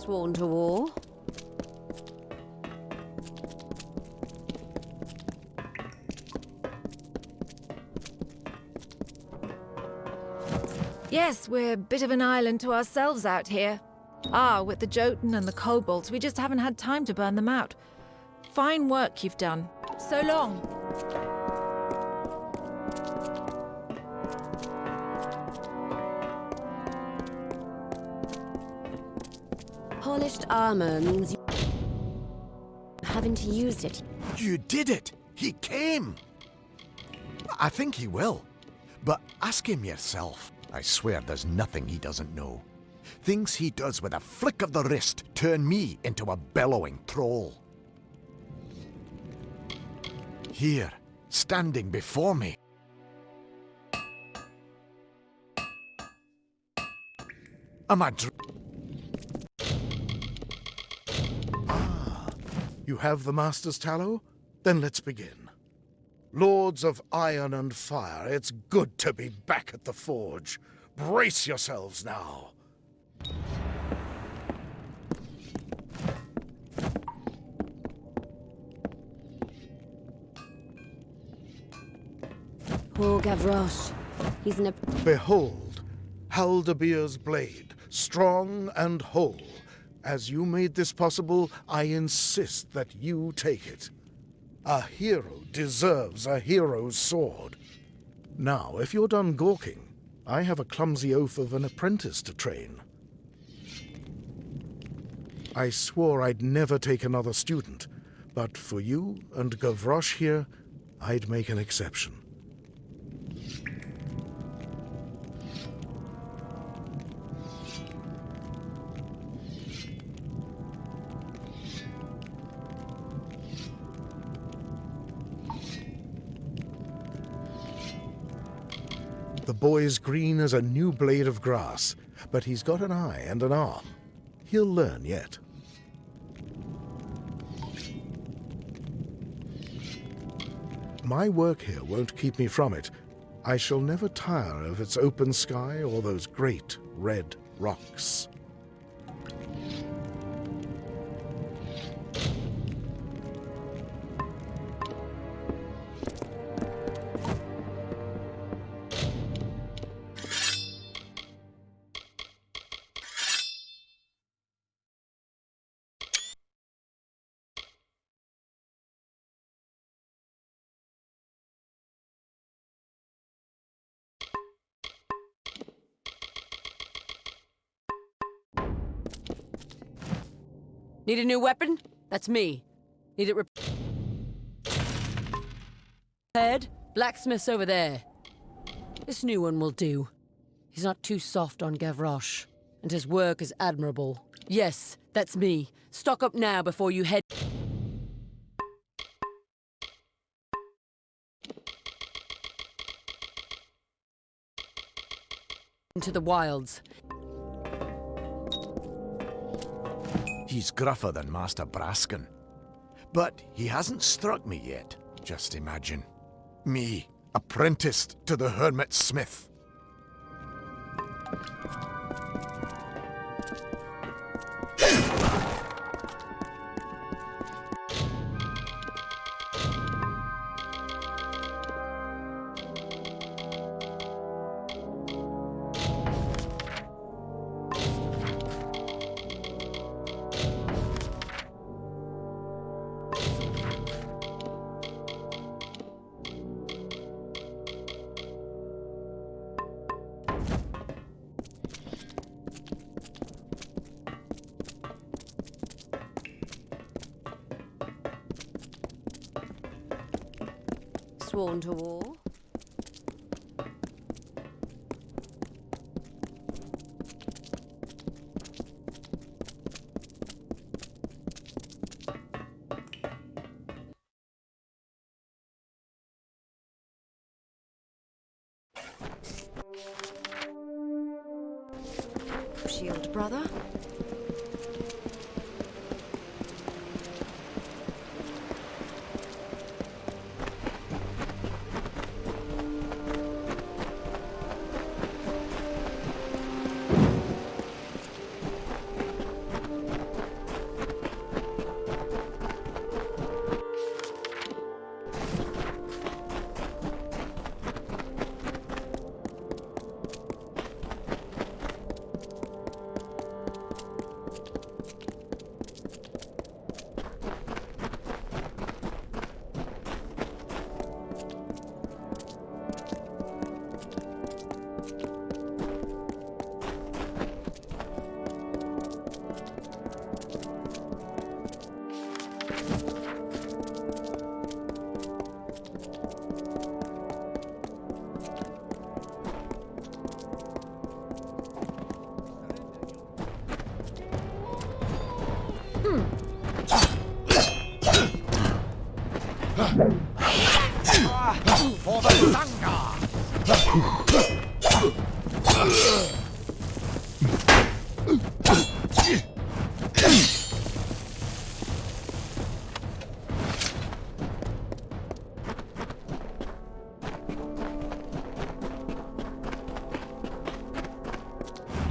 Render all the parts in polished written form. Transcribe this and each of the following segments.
Sworn to war? Yes, we're a bit of an island to ourselves out here. With the Jotun and the kobolds, we just haven't had time to burn them out. Fine work you've done. So long. Polished armor means you haven't used it. You did it! He came! I think he will. But ask him yourself. I swear there's nothing he doesn't know. Things he does with a flick of the wrist turn me into a bellowing troll. Here, standing before me. Am I You have the Master's tallow? Then let's begin. Lords of Iron and Fire, it's good to be back at the forge. Brace yourselves now. Poor Gavroche. He's in a... Behold, Haldebeer's blade, strong and whole. As you made this possible, I insist that you take it. A hero deserves a hero's sword. Now, if you're done gawking, I have a clumsy oath of an apprentice to train. I swore I'd never take another student, but for you and Gavroche here, I'd make an exception. The boy's green as a new blade of grass, but he's got an eye and an arm. He'll learn yet. My work here won't keep me from it. I shall never tire of its open sky or those great red rocks. Need a new weapon? That's me. Need it repaired? Blacksmith's over there. This new one will do. He's not too soft on Gavroche, and his work is admirable. Yes, that's me. Stock up now before you head into the wilds. He's gruffer than Master Braskin. But he hasn't struck me yet. Just imagine. Me, apprenticed to the hermit smith. Sworn to war? Shield, brother.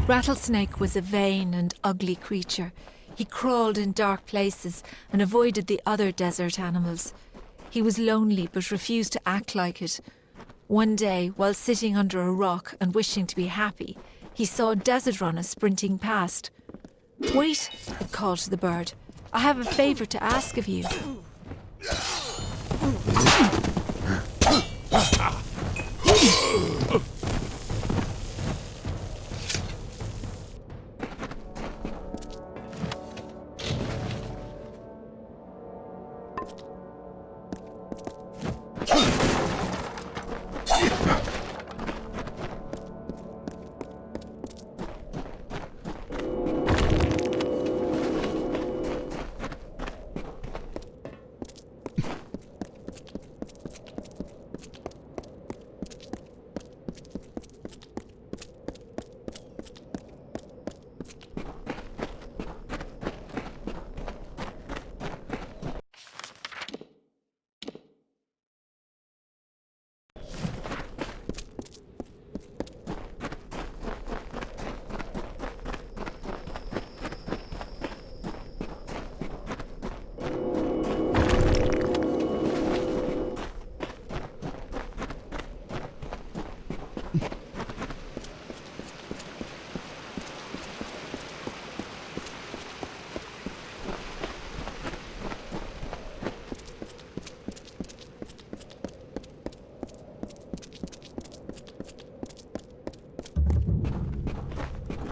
Rattlesnake was a vain and ugly creature. He crawled in dark places and avoided the other desert animals. He was lonely but refused to act like it. One day, while sitting under a rock and wishing to be happy, he saw a desert runner sprinting past. "Wait," he called to the bird. "I have a favor to ask of you."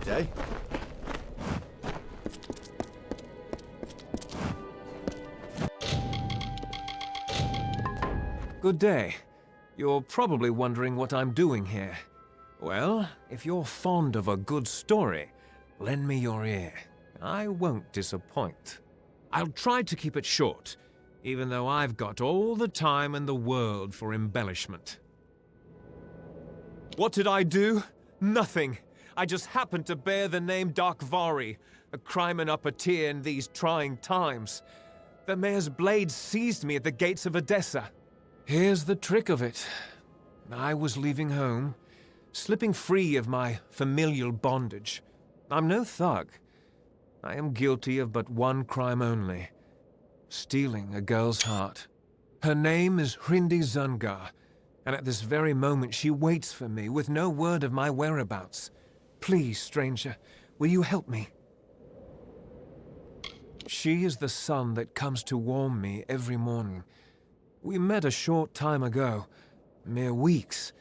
Day? Good day. You're probably wondering what I'm doing here. Well, if you're fond of a good story, lend me your ear. I won't disappoint. I'll try to keep it short, even though I've got all the time in the world for embellishment. What did I do? Nothing. I just happened to bear the name Darkvari, a crime and upper-tier in these trying times. The mayor's blade seized me at the gates of Odessa. Here's the trick of it. I was leaving home, slipping free of my familial bondage. I'm no thug. I am guilty of but one crime only: stealing a girl's heart. Her name is Hrindi Zungar, and at this very moment she waits for me with no word of my whereabouts. Please, stranger, will you help me? She is the sun that comes to warm me every morning. We met a short time ago, mere weeks,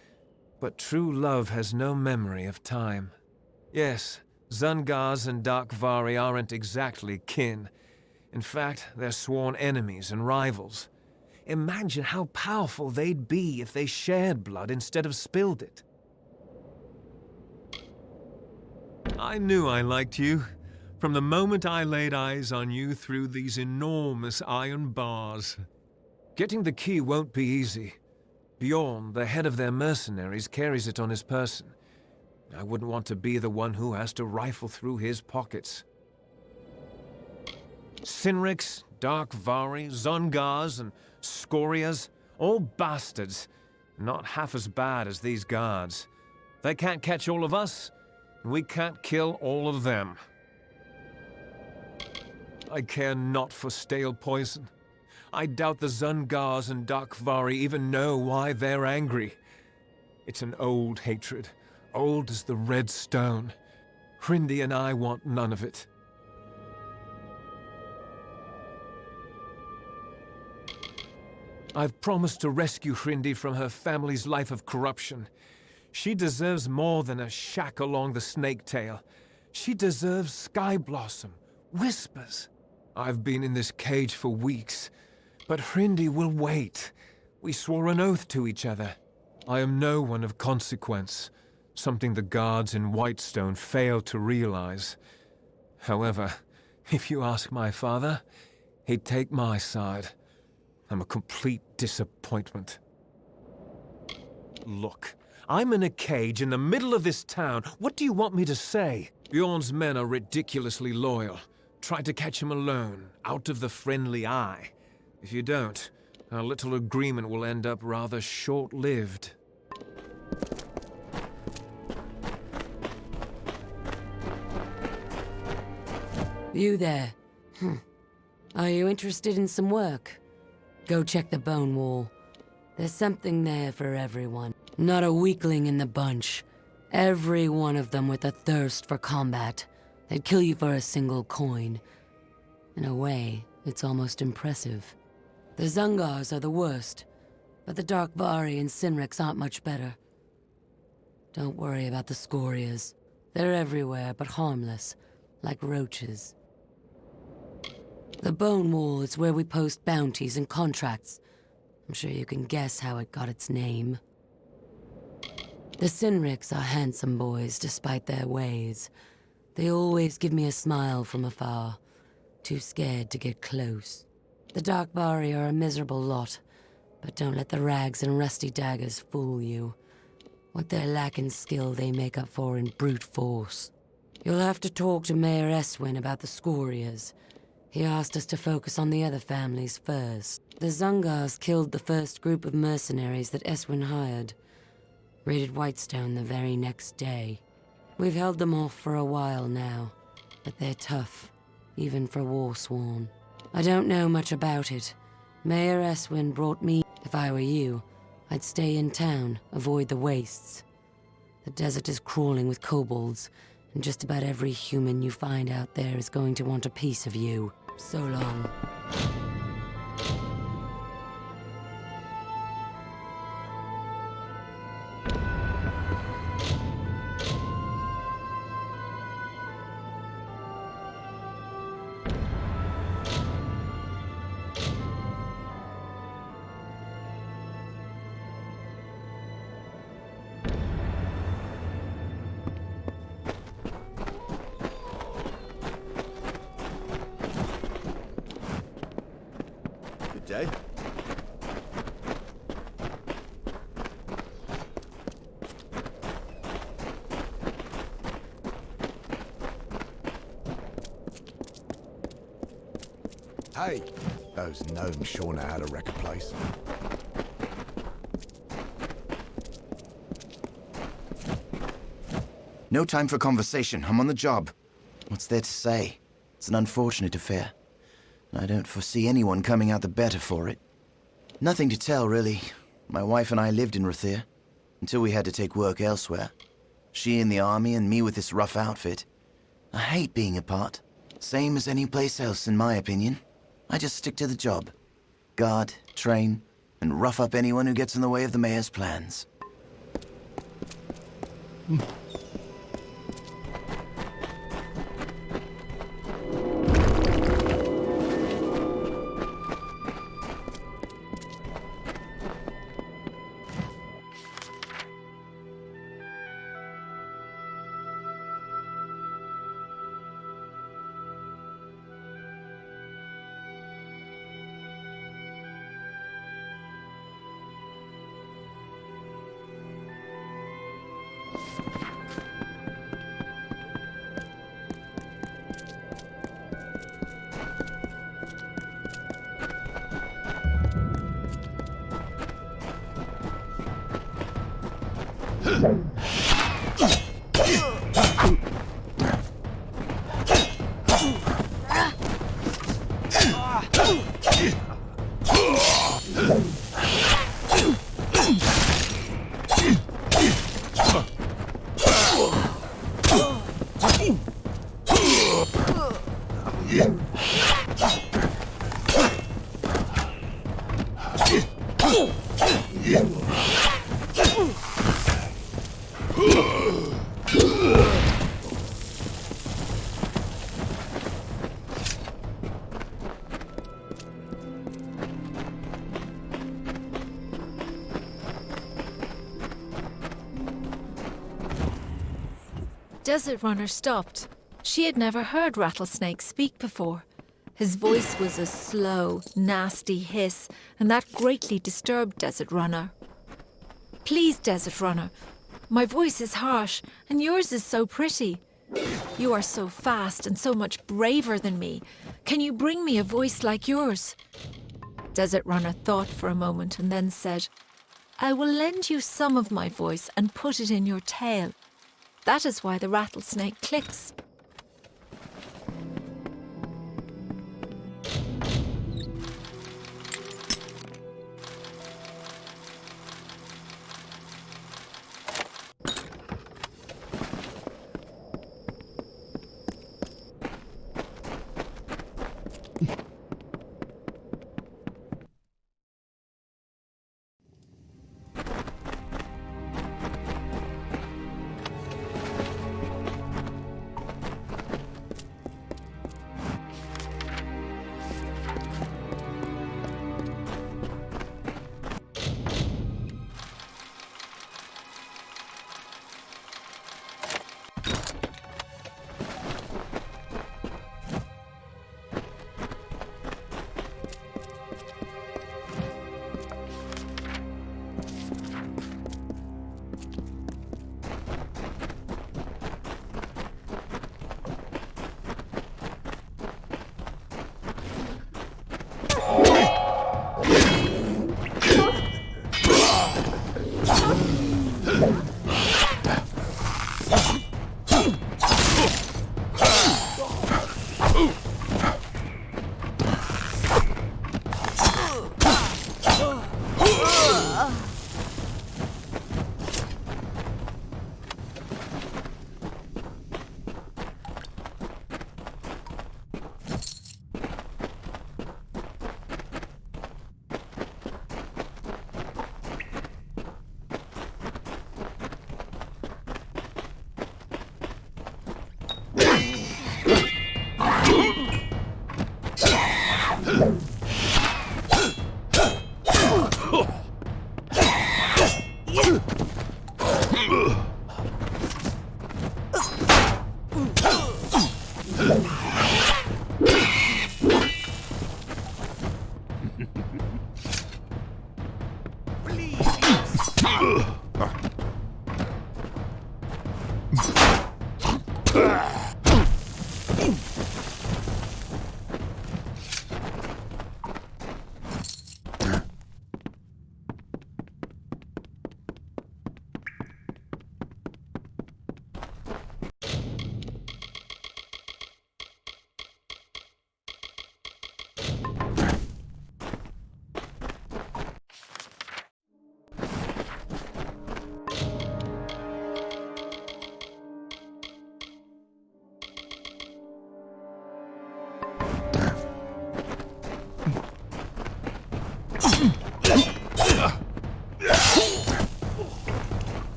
but true love has no memory of time. Yes, Zungars and Darkvari aren't exactly kin. In fact, they're sworn enemies and rivals. Imagine how powerful they'd be if they shared blood instead of spilled it. I knew I liked you, from the moment I laid eyes on you through these enormous iron bars. Getting the key won't be easy. Bjorn, the head of their mercenaries, carries it on his person. I wouldn't want to be the one who has to rifle through his pockets. Sinriks, Darkvari, Zungars, and Scorias, all bastards. Not half as bad as these guards. They can't catch all of us, and we can't kill all of them. I care not for stale poison. I doubt the Zungars and Darkvari even know why they're angry. It's an old hatred, old as the red stone. Hrindi and I want none of it. I've promised to rescue Hrindi from her family's life of corruption. She deserves more than a shack along the snake tail. She deserves Sky Blossom, whispers. I've been in this cage for weeks, but Hrindi will wait. We swore an oath to each other. I am no one of consequence, something the guards in Whitestone failed to realize. However, if you ask my father, he'd take my side. I'm a complete disappointment. Look, I'm in a cage in the middle of this town. What do you want me to say? Bjorn's men are ridiculously loyal. Try to catch him alone, out of the friendly eye. If you don't, our little agreement will end up rather short-lived. You there. Are you interested in some work? Go check the bone wall. There's something there for everyone. Not a weakling in the bunch. Every one of them with a thirst for combat. They'd kill you for a single coin. In a way, it's almost impressive. The Zungars are the worst, but the Darkvari and Sinriks aren't much better. Don't worry about the Scorias. They're everywhere, but harmless, like roaches. The Bone Wall is where we post bounties and contracts. I'm sure you can guess how it got its name. The Sinriks are handsome boys, despite their ways. They always give me a smile from afar, too scared to get close. The Darkvari are a miserable lot, but don't let the rags and rusty daggers fool you. What they lack in skill, they make up for in brute force. You'll have to talk to Mayor Eswin about the Scorias. He asked us to focus on the other families first. The Zungars killed the first group of mercenaries that Eswin hired. Raided Whitestone the very next day. We've held them off for a while now, but they're tough, even for Warsworn. I don't know much about it. Mayor Eswin brought me. If I were you, I'd stay in town, avoid the wastes. The desert is crawling with kobolds, and just about every human you find out there is going to want a piece of you. So long. Day. Hey, those gnomes sure know how to wreck a place. No time for conversation. I'm on the job. What's there to say? It's an unfortunate affair. I don't foresee anyone coming out the better for it. Nothing to tell, really. My wife and I lived in Rathir, until we had to take work elsewhere. She in the army and me with this rough outfit. I hate being apart. Same as any place else, in my opinion. I just stick to the job. Guard, train, and rough up anyone who gets in the way of the mayor's plans. Desert Runner stopped. She had never heard Rattlesnake speak before. His voice was a slow, nasty hiss, and that greatly disturbed Desert Runner. Please, Desert Runner, my voice is harsh, and yours is so pretty. You are so fast and so much braver than me. Can you bring me a voice like yours? Desert Runner thought for a moment and then said, I will lend you some of my voice and put it in your tail. That is why the rattlesnake clicks.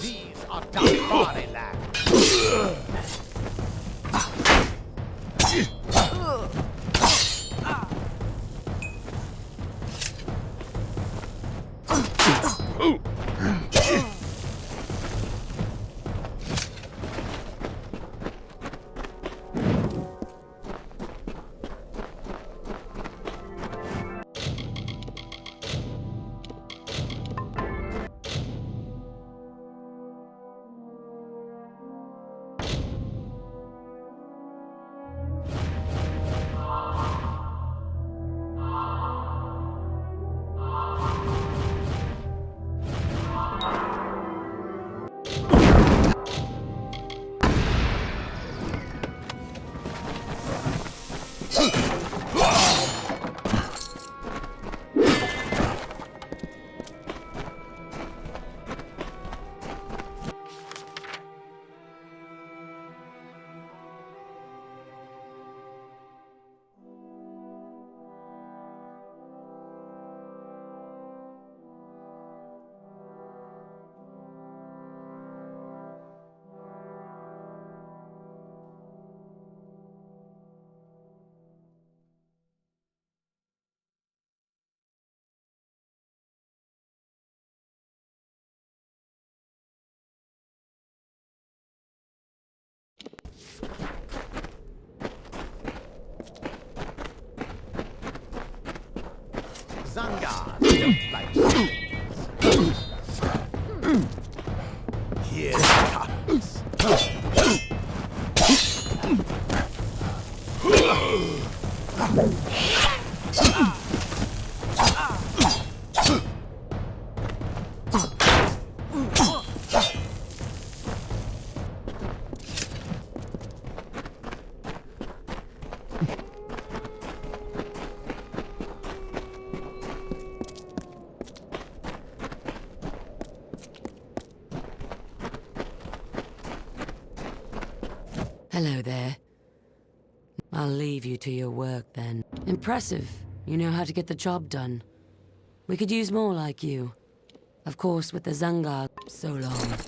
These are dark body lads. Hello there. I'll leave you to your work then. Impressive. You know how to get the job done. We could use more like you. Of course, with the Zangar so long.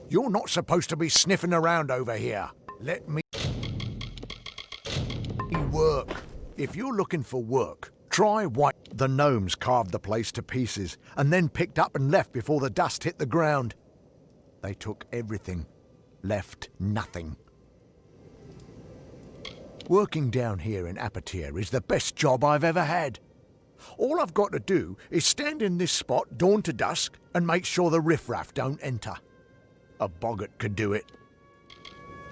You're not supposed to be sniffing around over here. Let me work. If you're looking for work, try White. The gnomes carved the place to pieces and then picked up and left before the dust hit the ground. They took everything, left nothing. Working down here in Apatir is the best job I've ever had. All I've got to do is stand in this spot dawn to dusk and make sure the riffraff don't enter. A boggart could do it.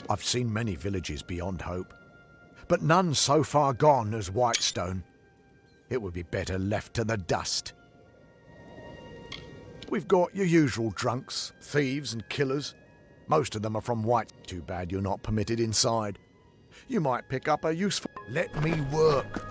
I've seen many villages beyond hope, but none so far gone as Whitestone. It would be better left to the dust. We've got your usual drunks, thieves and killers. Most of them are from White. Too bad you're not permitted inside. You might pick up a useful... Let me work.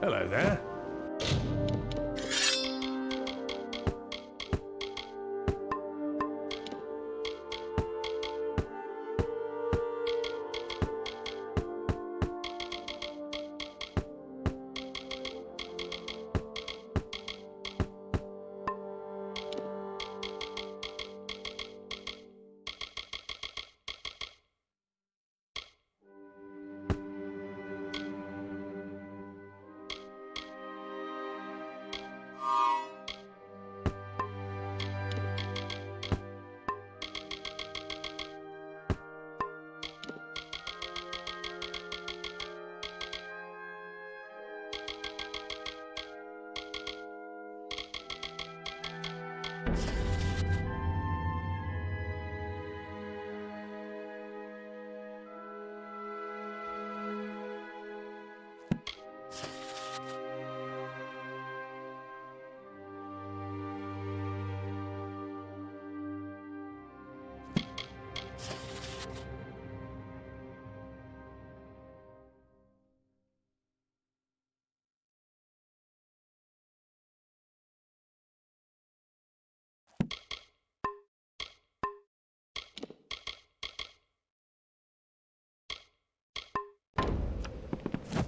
Hello there.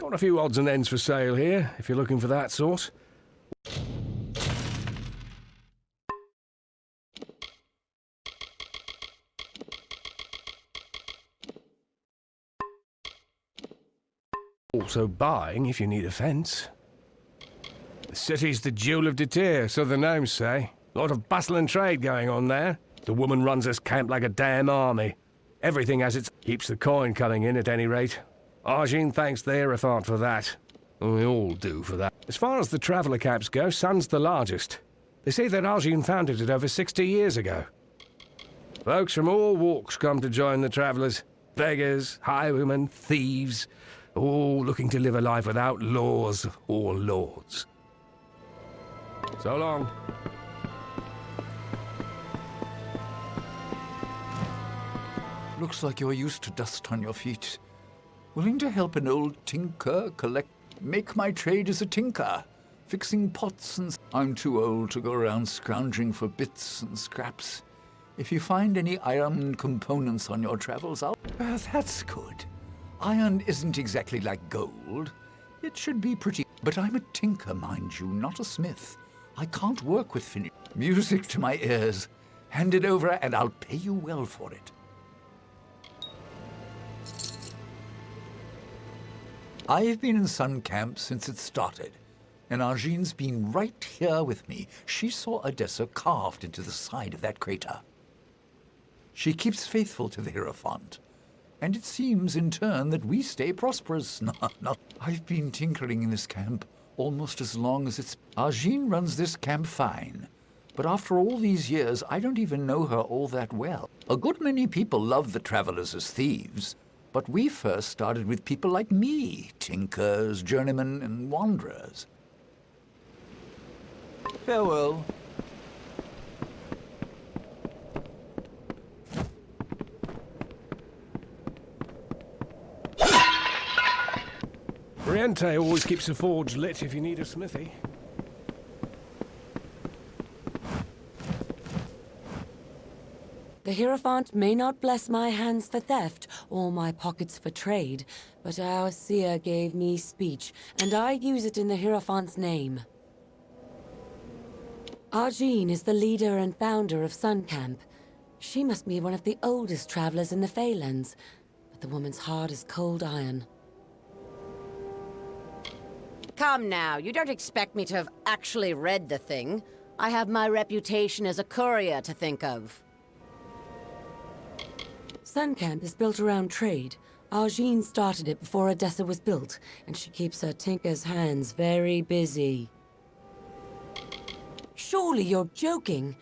Got a few odds and ends for sale here, if you're looking for that sort. Also buying if you need a fence. The city's the jewel of Detir, so the gnomes say. A lot of bustle and trade going on there. The woman runs this camp like a damn army. Everything has its... keeps the coin coming in at any rate. Argene thanks the Hierophant for that. We all do for that. As far as the traveller camps go, Sun's the largest. They say that Argene founded it over 60 years ago. Folks from all walks come to join the travellers. Beggars, highwaymen, thieves, all looking to live a life without laws or lords. So long. Looks like you're used to dust on your feet. Willing to help an old tinker make my trade as a tinker, fixing pots and... I'm too old to go around scrounging for bits and scraps. If you find any iron components on your travels, that's good. Iron isn't exactly like gold. It should be pretty... But I'm a tinker, mind you, not a smith. I can't work with finish. Music to my ears. Hand it over and I'll pay you well for it. I've been in Sun Camp since it started, and Argene's been right here with me. She saw Odessa carved into the side of that crater. She keeps faithful to the Hierophant, and it seems in turn that we stay prosperous. No. I've been tinkering in this camp almost as long as it's... Argene runs this camp fine, but after all these years, I don't even know her all that well. A good many people love the travelers as thieves, but we first started with people like me, tinkers, journeymen, and wanderers. Farewell. Oriente always keeps the forge lit if you need a smithy. The Hierophant may not bless my hands for theft or my pockets for trade, but our seer gave me speech, and I use it in the Hierophant's name. Argene is the leader and founder of Sun Camp. She must be one of the oldest travelers in the Feylands, but the woman's heart is cold iron. Come now, you don't expect me to have actually read the thing. I have my reputation as a courier to think of. Sun Camp is built around trade. Argene started it before Odessa was built, and she keeps her tinker's hands very busy. Surely you're joking.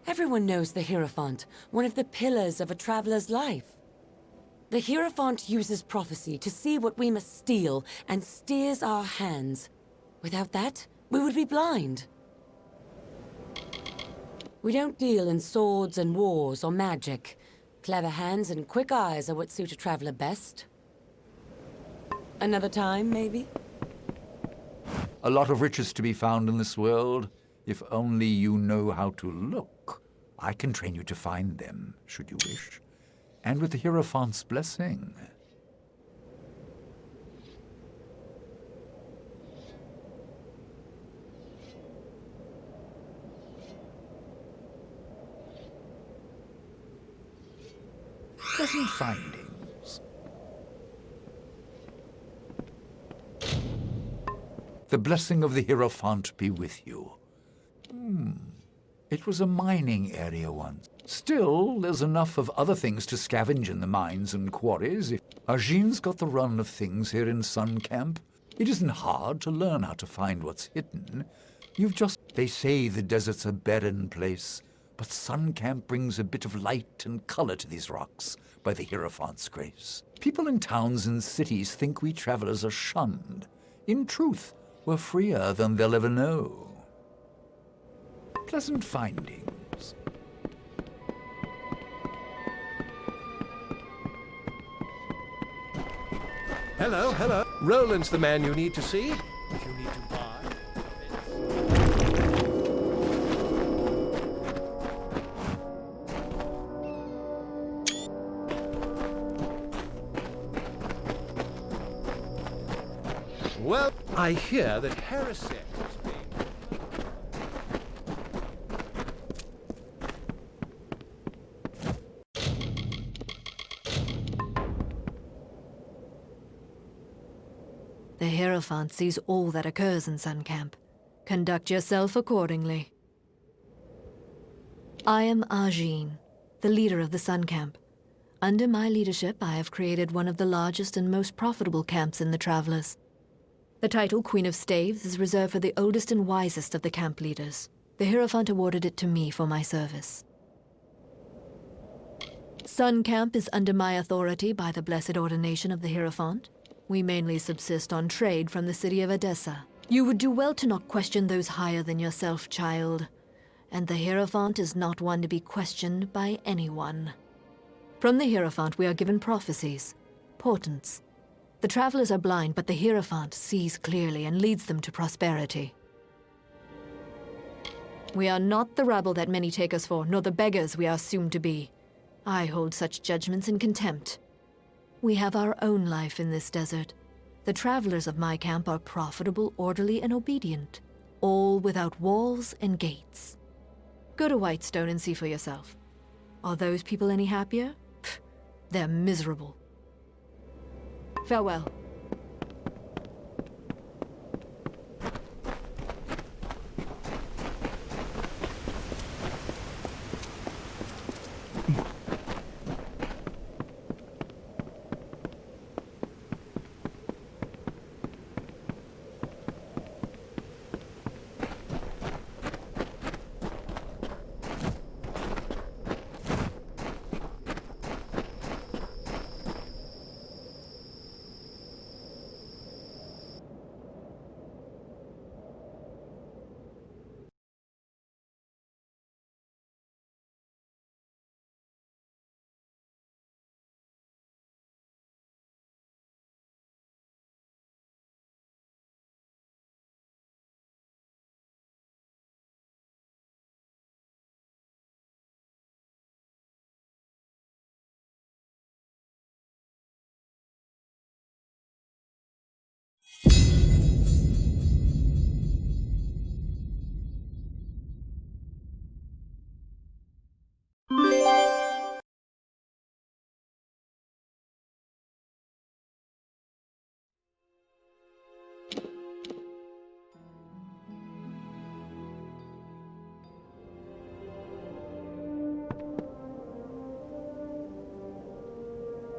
Everyone knows the Hierophant, one of the pillars of a traveler's life. The Hierophant uses prophecy to see what we must steal and steers our hands. Without that, we would be blind. We don't deal in swords and wars or magic. Clever hands and quick eyes are what suit a traveler best. Another time, maybe? A lot of riches to be found in this world. If only you know how to look. I can train you to find them, should you wish. And with the Hierophant's blessing. Pleasant findings. The blessing of the Hierophant be with you. It was a mining area once. Still, there's enough of other things to scavenge in the mines and quarries. If Argene's got the run of things here in Sun Camp, it isn't hard to learn how to find what's hidden. They say the desert's a barren place, but Sun Camp brings a bit of light and color to these rocks by the Hierophant's grace. People in towns and cities think we travelers are shunned. In truth, we're freer than they'll ever know. Pleasant findings. Hello. Roland's the man you need to see. If you need to buy. Well, I hear that heresy is being... The Hierophant sees all that occurs in Sun Camp. Conduct yourself accordingly. I am Argine, the leader of the Sun Camp. Under my leadership, I have created one of the largest and most profitable camps in the Travelers. The title Queen of Staves is reserved for the oldest and wisest of the camp leaders. The Hierophant awarded it to me for my service. Sun Camp is under my authority by the blessed ordination of the Hierophant. We mainly subsist on trade from the city of Edessa. You would do well to not question those higher than yourself, child. And the Hierophant is not one to be questioned by anyone. From the Hierophant we are given prophecies, portents. The travelers are blind, but the Hierophant sees clearly and leads them to prosperity. We are not the rabble that many take us for, nor the beggars we are assumed to be. I hold such judgments in contempt. We have our own life in this desert. The travelers of my camp are profitable, orderly, and obedient, all without walls and gates. Go to Whitestone and see for yourself. Are those people any happier? Pfft, they're miserable. Farewell.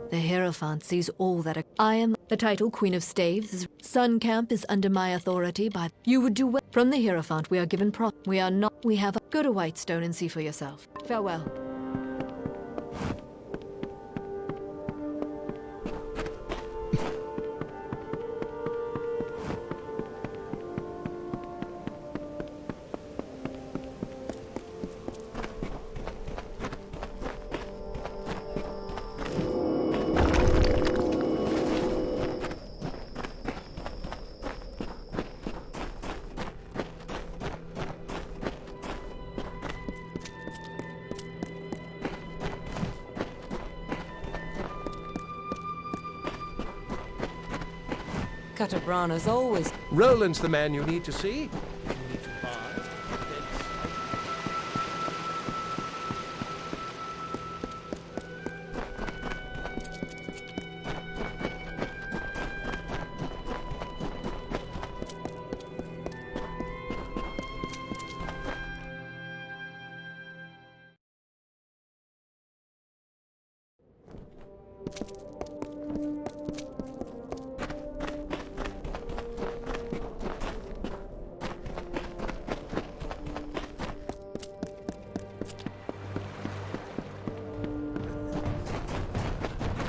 The Hierophant sees all that I am the title Queen of Staves. Sun Camp is under my authority by... You would do well. From the Hierophant we are given we are not... We have a... Go to Whitestone and see for yourself. Farewell. Catabrana's always... Roland's the man you need to see. If you need to buy,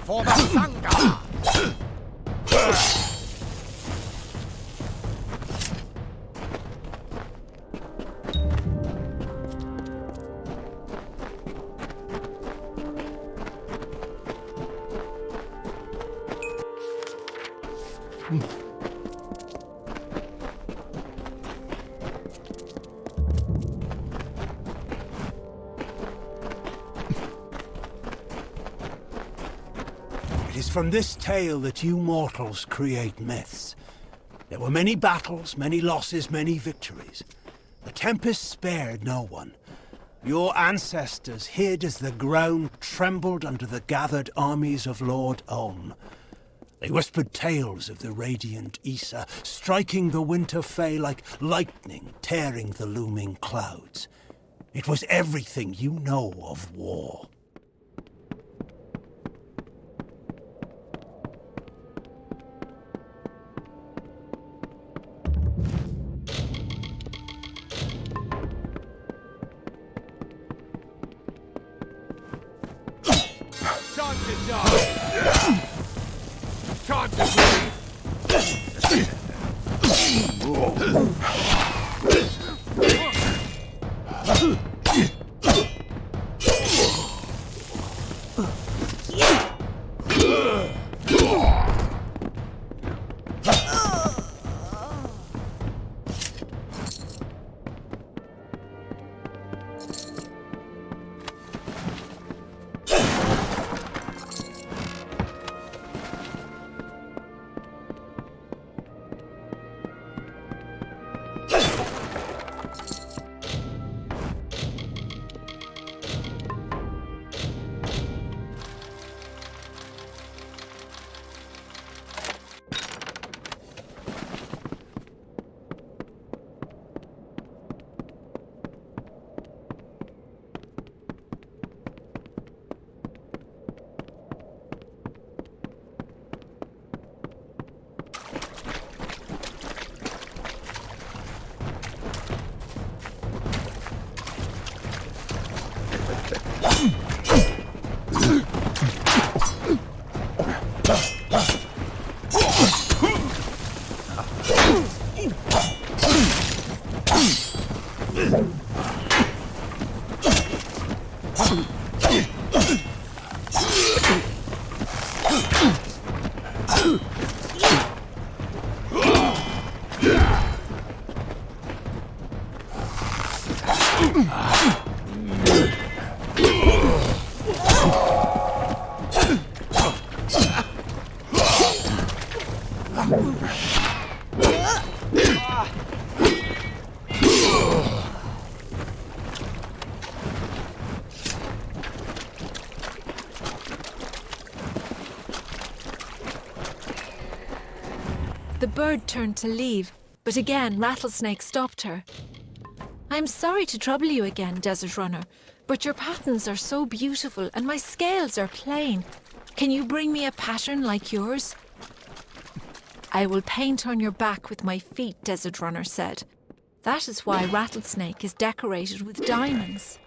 For the Sangha! It is from this tale that you mortals create myths. There were many battles, many losses, many victories. The Tempest spared no one. Your ancestors hid as the ground trembled under the gathered armies of Lord Ulm. They whispered tales of the radiant Issa, striking the winter Fae like lightning, tearing the looming clouds. It was everything you know of war. The bird turned to leave, but again Rattlesnake stopped her. I'm sorry to trouble you again, Desert Runner, but your patterns are so beautiful and my scales are plain. Can you bring me a pattern like yours? I will paint on your back with my feet, Desert Runner said. That is why Rattlesnake is decorated with diamonds.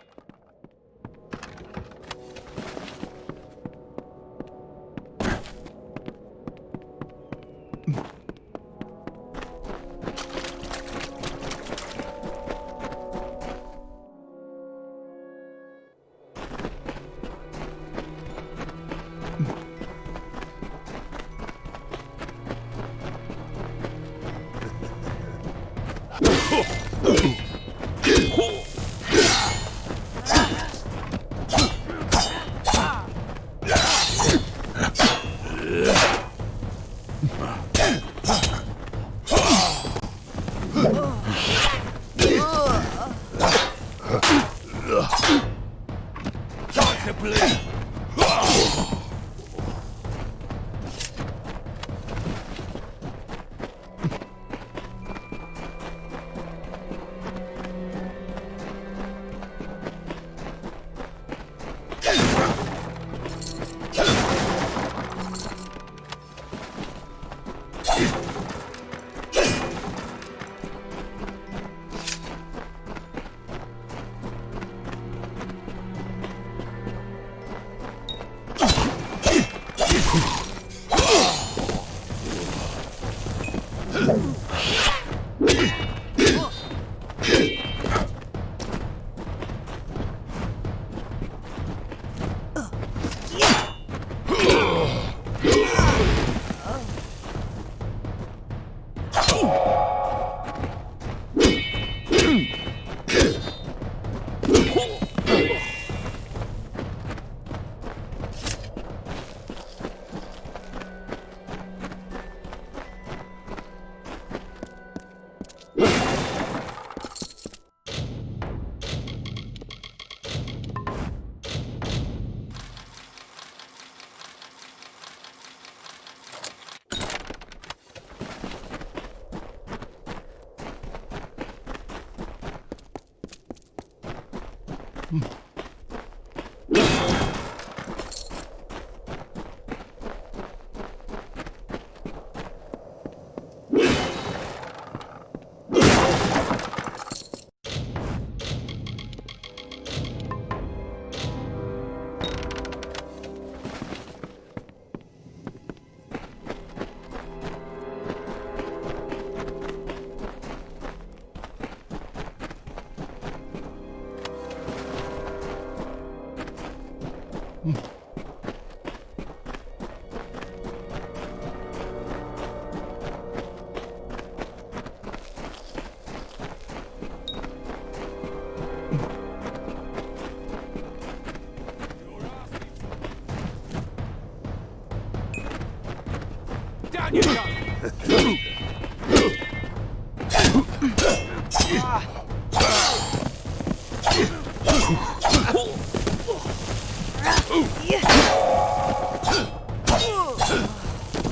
Down you go!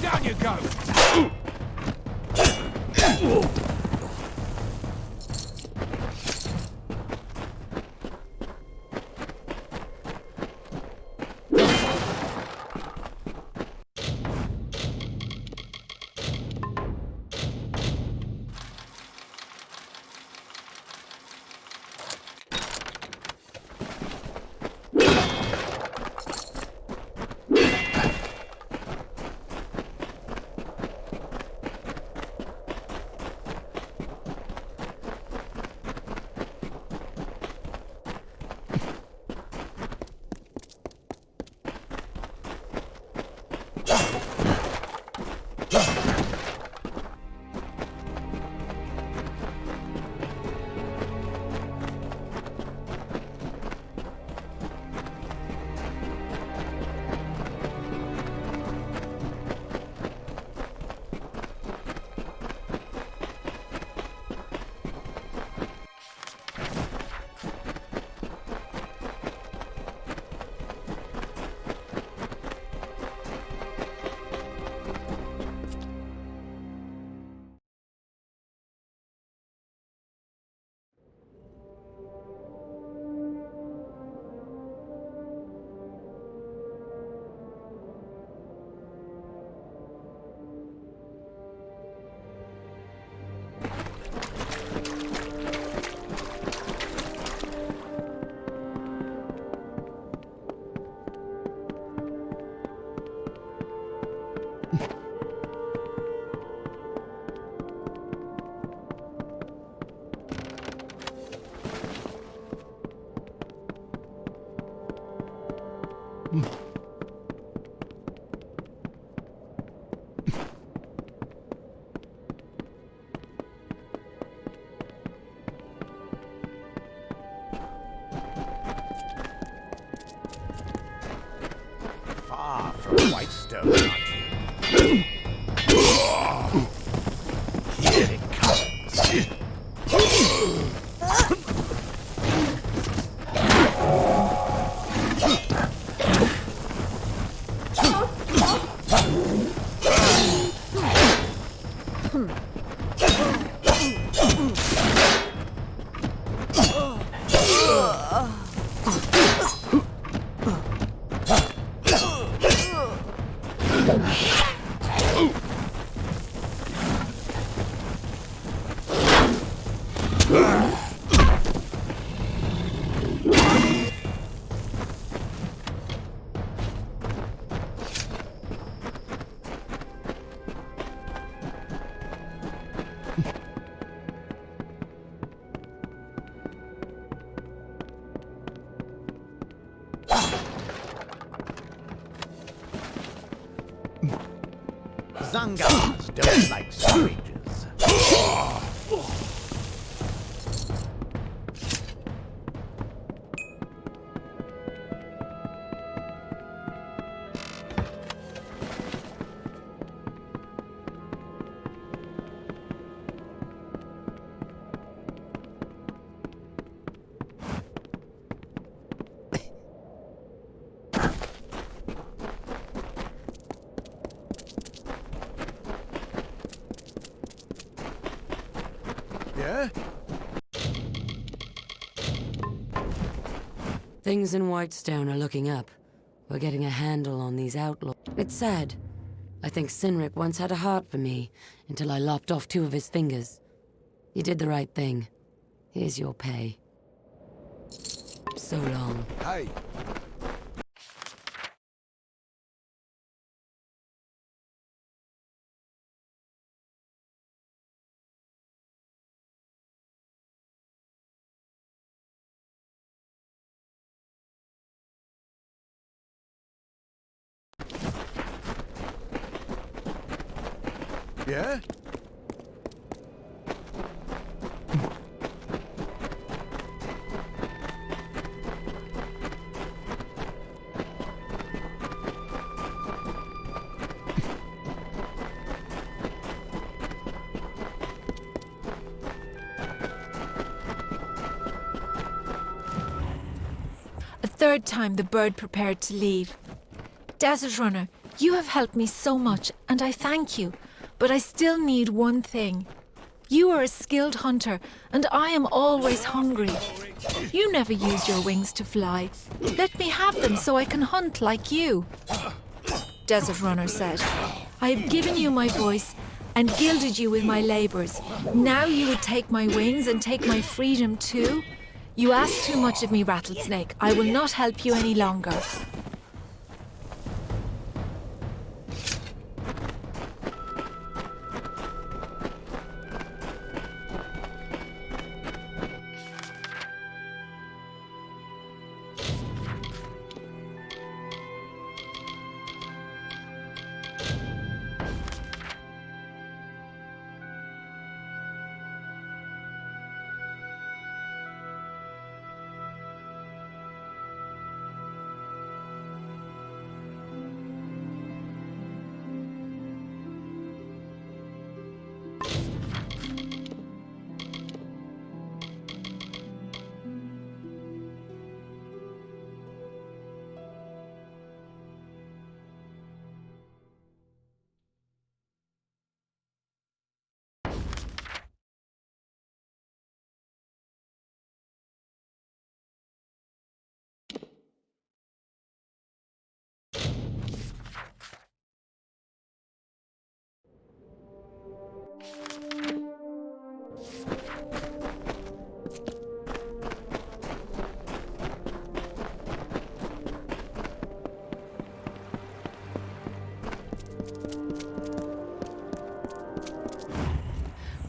Down you go! Far from Whitestone, aren't you? Here it comes. Zangars don't like strangers. Things in Whitestone are looking up. We're getting a handle on these outlaws. It's sad. I think Cynric once had a heart for me, until I lopped off 2 of his fingers. You did the right thing. Here's your pay. So long. Hey, yeah? A third time the bird prepared to leave. Desert Runner, you have helped me so much, and I thank you. But I still need one thing. You are a skilled hunter, and I am always hungry. You never used your wings to fly. Let me have them so I can hunt like you. Desert Runner said, I have given you my voice and gilded you with my labours. Now you would take my wings and take my freedom too? You ask too much of me, Rattlesnake. I will not help you any longer.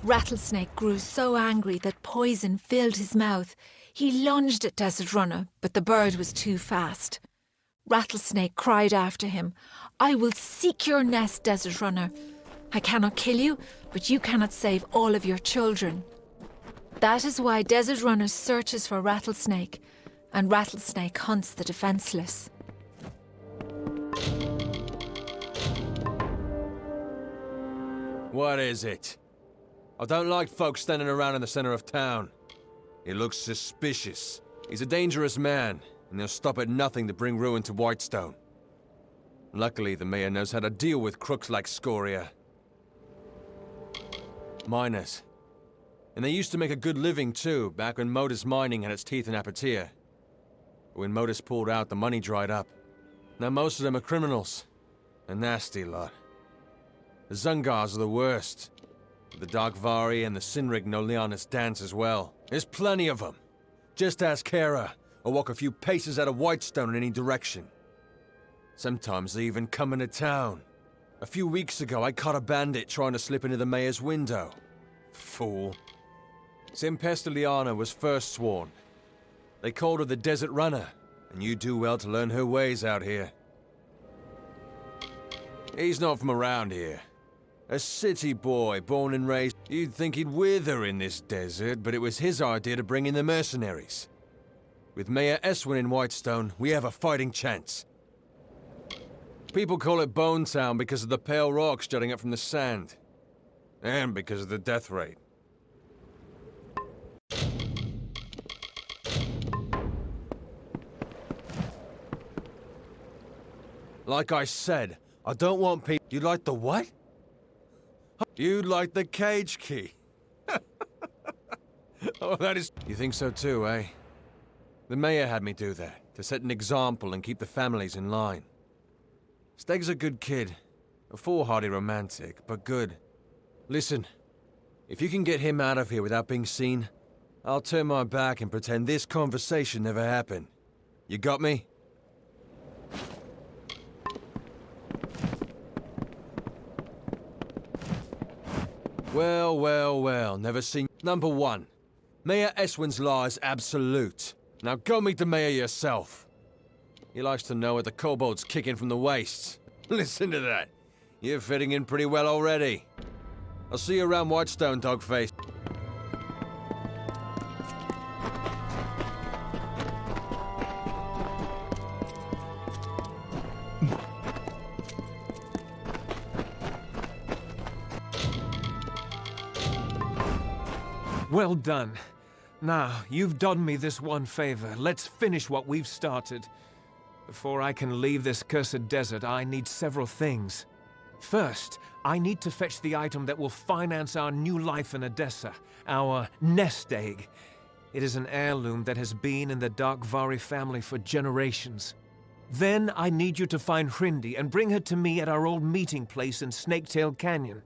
Rattlesnake grew so angry that poison filled his mouth. He lunged at Desert Runner, but the bird was too fast. Rattlesnake cried after him, I will seek your nest, Desert Runner. I cannot kill you, but you cannot save all of your children. That is why Desert Runner searches for Rattlesnake, and Rattlesnake hunts the defenseless. What is it? I don't like folks standing around in the center of town. He looks suspicious. He's a dangerous man, and he'll stop at nothing to bring ruin to Whitestone. Luckily, the mayor knows how to deal with crooks like Scoria. Miners. And they used to make a good living too, back when Modus Mining had its teeth in Apatia. But when Modus pulled out, the money dried up. Now most of them are criminals. A nasty lot. The Zungars are the worst. The Darkvari and the Cynric know Leonis dance as well. There's plenty of them. Just ask Kara, or walk a few paces out of Whitestone in any direction. Sometimes they even come into town. A few weeks ago, I caught a bandit trying to slip into the mayor's window. Fool. Simpestiliana was first sworn. They called her the Desert Runner, and you do well to learn her ways out here. He's not from around here. A city boy, born and raised. You'd think he'd wither in this desert, but it was his idea to bring in the mercenaries. With Mayor Eswin in Whitestone, we have a fighting chance. People call it Bone Town because of the pale rocks jutting up from the sand. And because of the death rate. Like I said, I don't want people... You like the what? You like the cage key. Oh, that is... You think so too, eh? The mayor had me do that, to set an example and keep the families in line. Steg's a good kid. A foolhardy romantic, but good. Listen, if you can get him out of here without being seen, I'll turn my back and pretend this conversation never happened. You got me? Well, well, well, never seen... Number 1. Mayor Eswin's law is absolute. Now go meet the mayor yourself. He likes to know what the kobolds kick in from the wastes. Listen to that. You're fitting in pretty well already. I'll see you around Whitestone, Dogface. Well done. Now, you've done me this one favor. Let's finish what we've started. Before I can leave this cursed desert, I need several things. First, I need to fetch the item that will finance our new life in Edessa, our nest egg. It is an heirloom that has been in the Darkvari family for generations. Then I need you to find Hrindy and bring her to me at our old meeting place in Snaketail Canyon.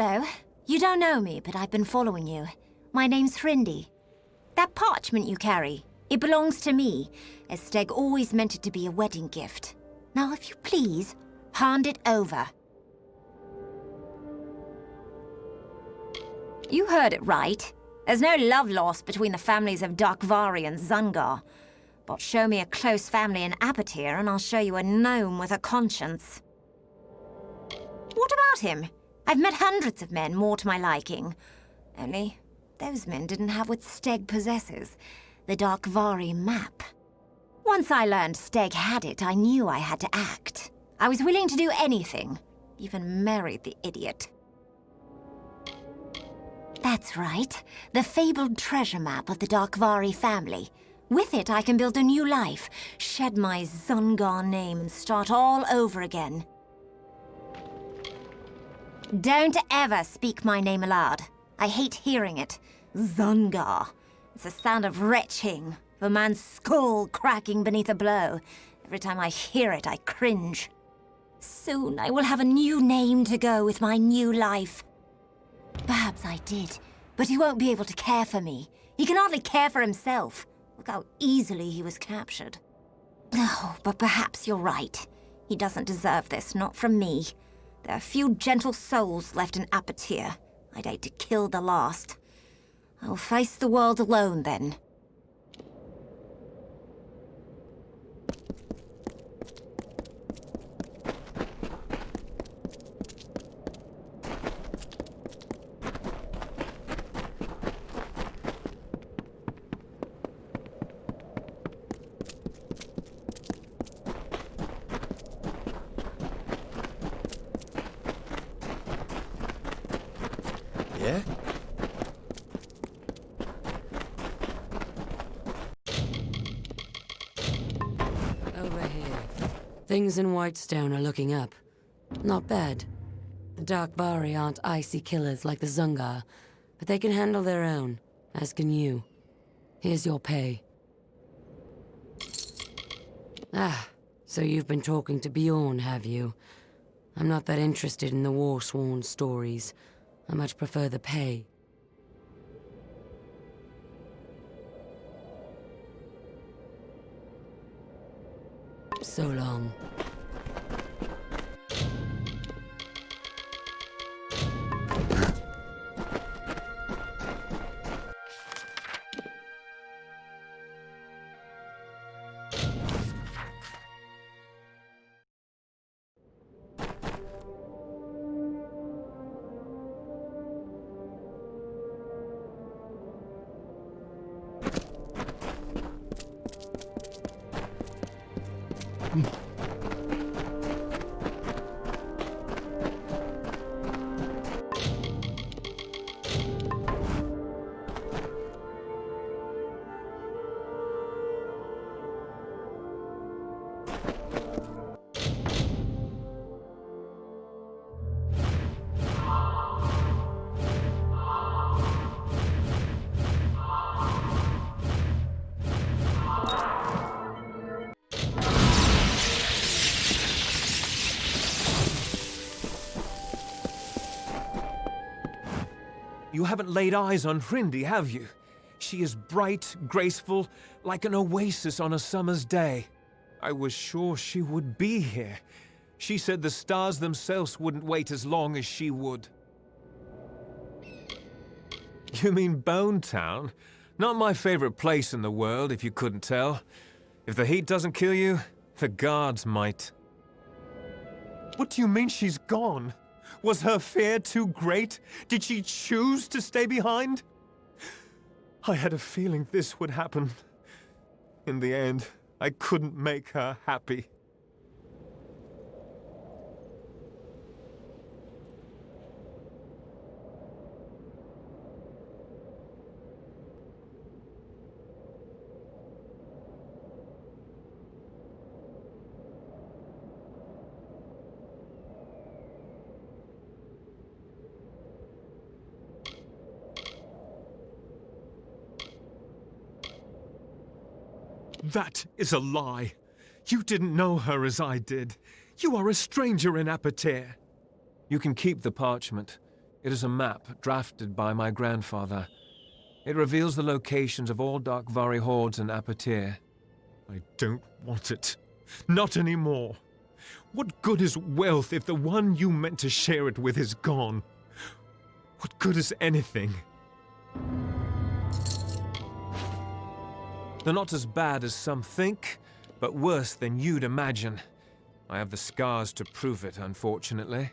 Hello. You don't know me, but I've been following you. My name's Hrindy. That parchment you carry, it belongs to me, as Steg always meant it to be a wedding gift. Now, if you please, hand it over. You heard it right. There's no love lost between the families of Darkvari and Zungar. But show me a close family in Apatir and I'll show you a gnome with a conscience. What about him? I've met hundreds of men more to my liking. Only, those men didn't have what Steg possesses, the Darkvari map. Once I learned Steg had it, I knew I had to act. I was willing to do anything, even marry the idiot. That's right, the fabled treasure map of the Darkvari family. With it, I can build a new life, shed my Zungar name and start all over again. Don't ever speak my name aloud. I hate hearing it. Zungar. It's the sound of retching, of a man's skull cracking beneath a blow. Every time I hear it, I cringe. Soon I will have a new name to go with my new life. Perhaps I did, but he won't be able to care for me. He can hardly care for himself. Look how easily he was captured. Oh, but perhaps you're right. He doesn't deserve this, not from me. There are few gentle souls left in Apatir. I'd hate to kill the last. I'll face the world alone, then. Yeah? Over here. Things in Whitestone are looking up. Not bad. The Dark Bari aren't icy killers like the Zungar, but they can handle their own, as can you. Here's your pay. Ah, so you've been talking to Bjorn, have you? I'm not that interested in the War-sworn stories. I much prefer the pay. So long. You haven't laid eyes on Hrindi, have you? She is bright, graceful, like an oasis on a summer's day. I was sure she would be here. She said the stars themselves wouldn't wait as long as she would. You mean Bone Town? Not my favorite place in the world, if you couldn't tell. If the heat doesn't kill you, the guards might. What do you mean she's gone? Was her fear too great? Did she choose to stay behind? I had a feeling this would happen. In the end, I couldn't make her happy. That is a lie. You didn't know her as I did. You are a stranger in Apatir. You can keep the parchment. It is a map drafted by my grandfather. It reveals the locations of all Darkvari hordes in Apatir. I don't want it. Not anymore. What good is wealth if the one you meant to share it with is gone? What good is anything? They're not as bad as some think, but worse than you'd imagine. I have the scars to prove it, unfortunately.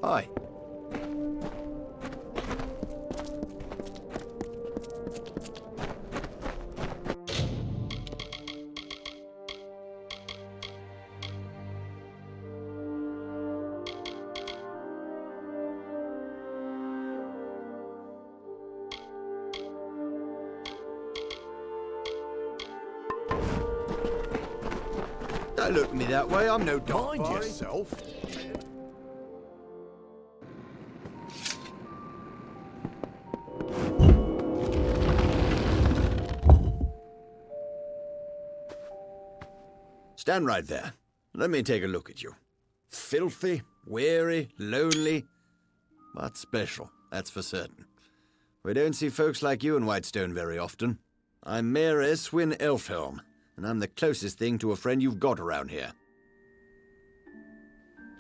Aye. Don't look at me that way, I'm no dog. Mind yourself. Stand right there. Let me take a look at you. Filthy, weary, lonely, but special, that's for certain. We don't see folks like you in Whitestone very often. I'm Mayor Eswin Elfhelm, and I'm the closest thing to a friend you've got around here.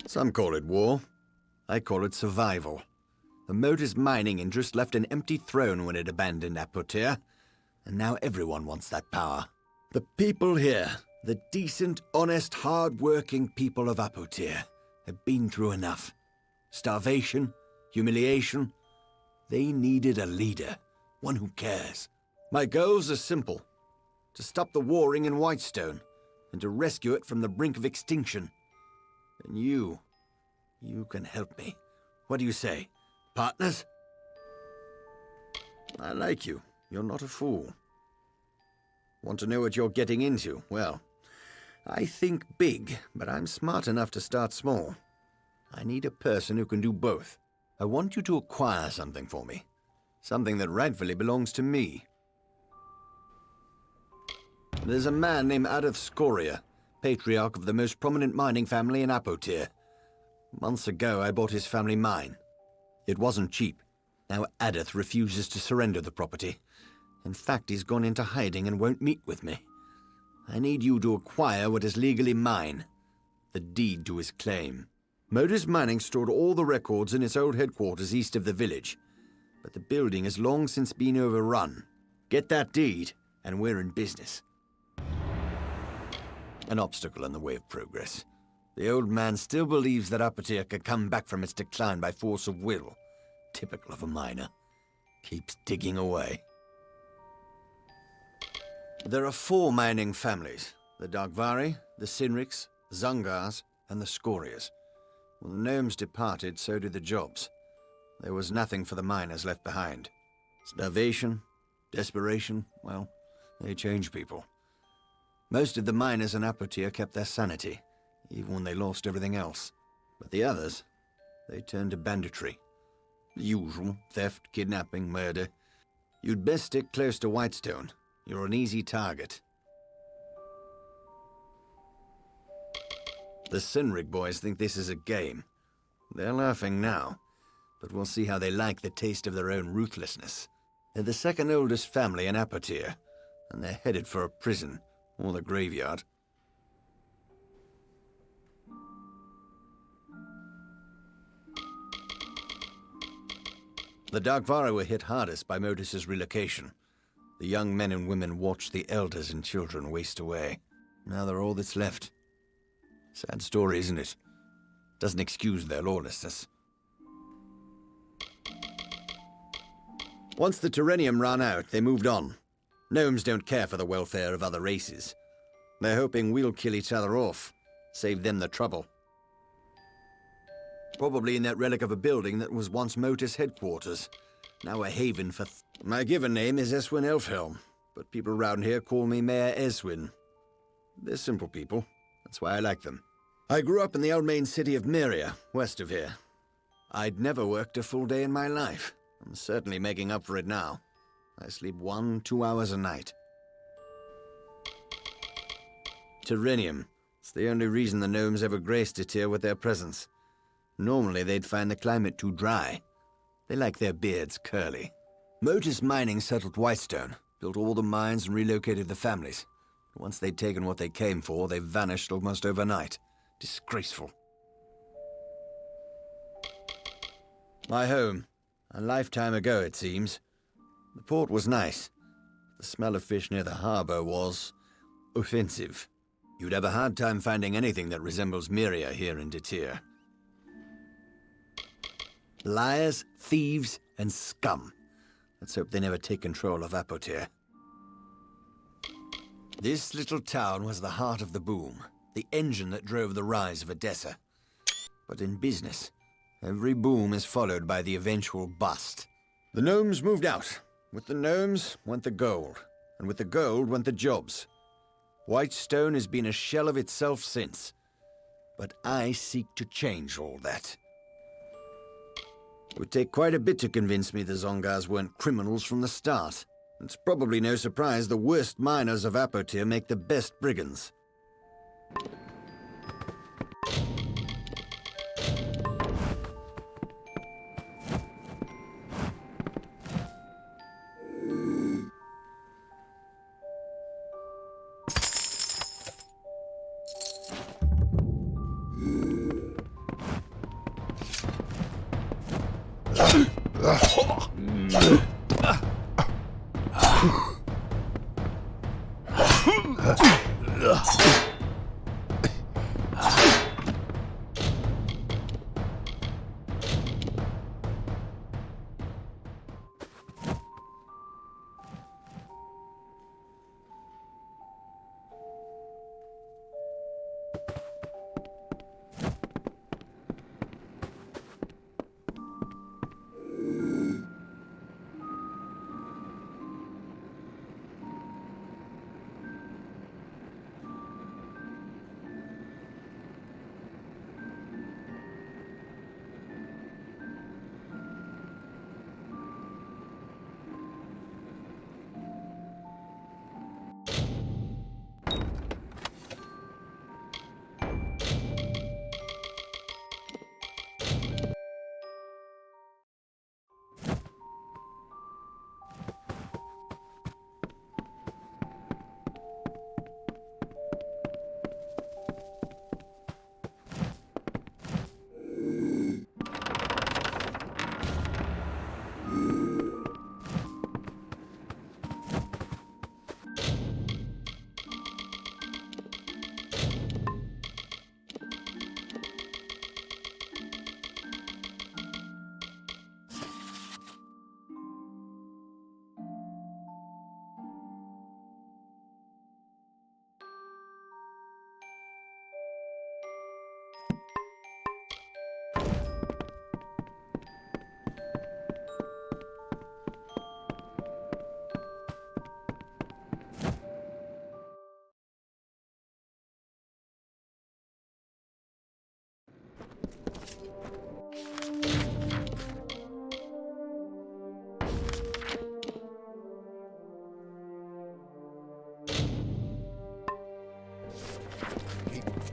Some call it war. I call it survival. The Motus mining interest left an empty throne when it abandoned Apotir, and now everyone wants that power. The people here, the decent, honest, hard-working people of Apotir, have been through enough. Starvation, humiliation. They needed a leader, one who cares. My goals are simple. To stop the warring in Whitestone, and to rescue it from the brink of extinction. And you can help me. What do you say? Partners? I like you. You're not a fool. Want to know what you're getting into? Well, I think big, but I'm smart enough to start small. I need a person who can do both. I want you to acquire something for me. Something that rightfully belongs to me. There's a man named Adolf Scoria, patriarch of the most prominent mining family in Apotir. Months ago, I bought his family mine. It wasn't cheap. Now Adolf refuses to surrender the property. In fact, he's gone into hiding and won't meet with me. I need you to acquire what is legally mine. The deed to his claim. Modus Mining stored all the records in its old headquarters east of the village. But the building has long since been overrun. Get that deed, and we're in business. An obstacle in the way of progress. The old man still believes that Apotir could come back from its decline by force of will. Typical of a miner. Keeps digging away. There are 4 mining families. The Darkvari, the Sinriks, Zungars, and the Scorias. When the gnomes departed, so did the jobs. There was nothing for the miners left behind. Starvation, desperation, well, they change people. Most of the miners in Apotir kept their sanity, even when they lost everything else. But the others, they turned to banditry. The usual, theft, kidnapping, murder. You'd best stick close to Whitestone. You're an easy target. The Sinrig boys think this is a game. They're laughing now, but we'll see how they like the taste of their own ruthlessness. They're the second oldest family in Apotir, and they're headed for a prison, or the graveyard. The Darkvari were hit hardest by Modus's relocation. The young men and women watched the elders and children waste away. Now they're all that's left. Sad story, isn't it? Doesn't excuse their lawlessness. Once the Terrenium ran out, they moved on. Gnomes don't care for the welfare of other races. They're hoping we'll kill each other off, save them the trouble. Probably in that relic of a building that was once Motus headquarters, now a haven for... My given name is Eswin Elfhelm, but people around here call me Mayor Eswin. They're simple people, that's why I like them. I grew up in the Almain city of Myria, west of here. I'd never worked a full day in my life. I'm certainly making up for it now. I sleep 1-2 hours a night. Terrenium. It's the only reason the gnomes ever graced it here with their presence. Normally they'd find the climate too dry. They like their beards curly. Motus Mining settled Whitestone, built all the mines and relocated the families. Once they'd taken what they came for, they vanished almost overnight. Disgraceful. My home. A lifetime ago, it seems. The port was nice. The smell of fish near the harbor was... offensive. You'd have a hard time finding anything that resembles Myria here in Detir. Liars, thieves, and scum. Let's hope they never take control of Apotir. This little town was the heart of the boom, the engine that drove the rise of Edessa. But in business, every boom is followed by the eventual bust. The gnomes moved out. With the gnomes went the gold, and with the gold went the jobs. Whitestone has been a shell of itself since. But I seek to change all that. It would take quite a bit to convince me the Zongars weren't criminals from the start. It's probably no surprise the worst miners of Apotir make the best brigands.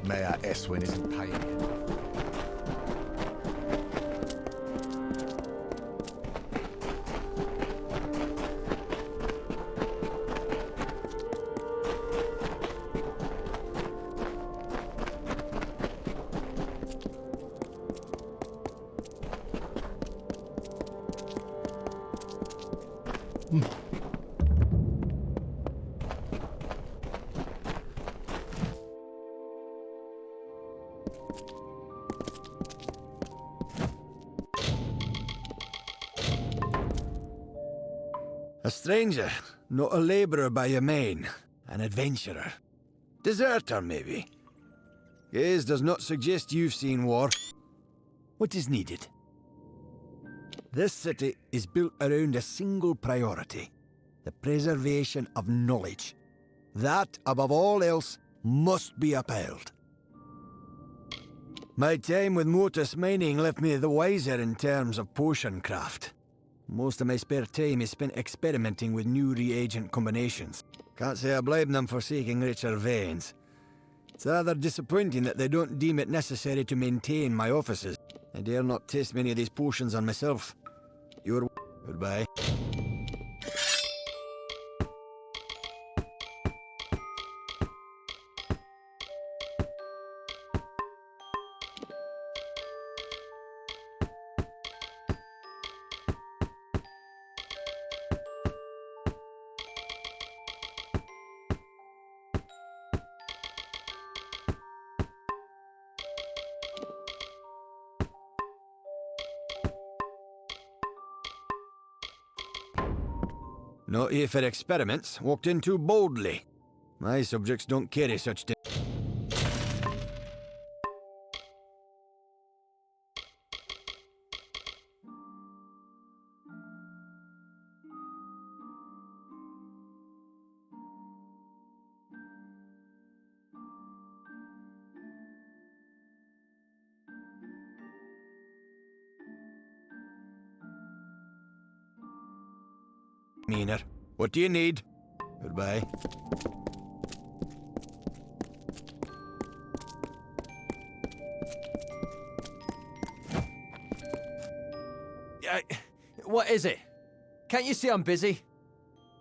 Mayor Eswin isn't paying enough. A stranger, not a laborer by your mien. An adventurer. Deserter, maybe. Gaze does not suggest you've seen war. What is needed? This city is built around a single priority. The preservation of knowledge. That, above all else, must be upheld. My time with Mortis Mining left me the wiser in terms of potion craft. Most of my spare time is spent experimenting with new reagent combinations. Can't say I blame them for seeking richer veins. It's rather disappointing that they don't deem it necessary to maintain my offices. I dare not taste many of these potions on myself. Goodbye. Not here for experiments. Walked in too boldly. My subjects don't carry such demeanor. What do you need? Goodbye. What is it? Can't you see I'm busy?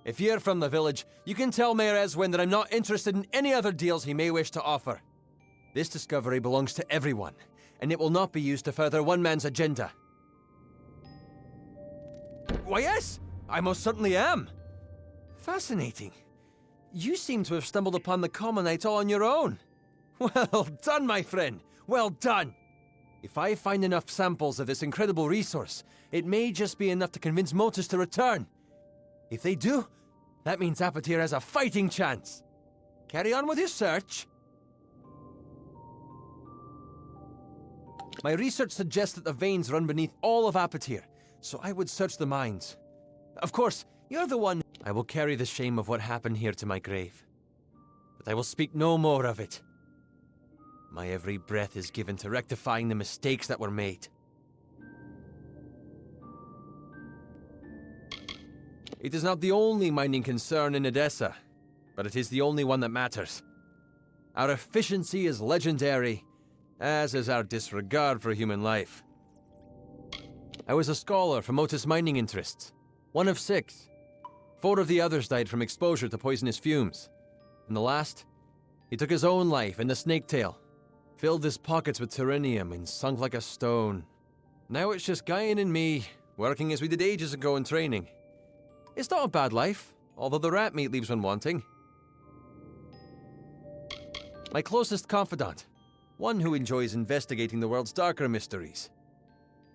If you're from the village, you can tell Mayor Eswin that I'm not interested in any other deals he may wish to offer. This discovery belongs to everyone, and it will not be used to further one man's agenda. Why, yes! I most certainly am! Fascinating. You seem to have stumbled upon the Commonites all on your own. Well done, my friend. Well done! If I find enough samples of this incredible resource, it may just be enough to convince Motus to return. If they do, that means Apatir has a fighting chance. Carry on with your search. My research suggests that the veins run beneath all of Apatir, so I would search the mines. Of course, you're the one. I will carry the shame of what happened here to my grave. But I will speak no more of it. My every breath is given to rectifying the mistakes that were made. It is not the only mining concern in Edessa, but it is the only one that matters. Our efficiency is legendary, as is our disregard for human life. I was a scholar for Motus mining interests, one of 6. 4 of the others died from exposure to poisonous fumes. And the last, he took his own life in the snaketail, filled his pockets with terinium and sunk like a stone. Now it's just Guyan and me, working as we did ages ago in training. It's not a bad life, although the rat meat leaves one wanting. My closest confidant, one who enjoys investigating the world's darker mysteries.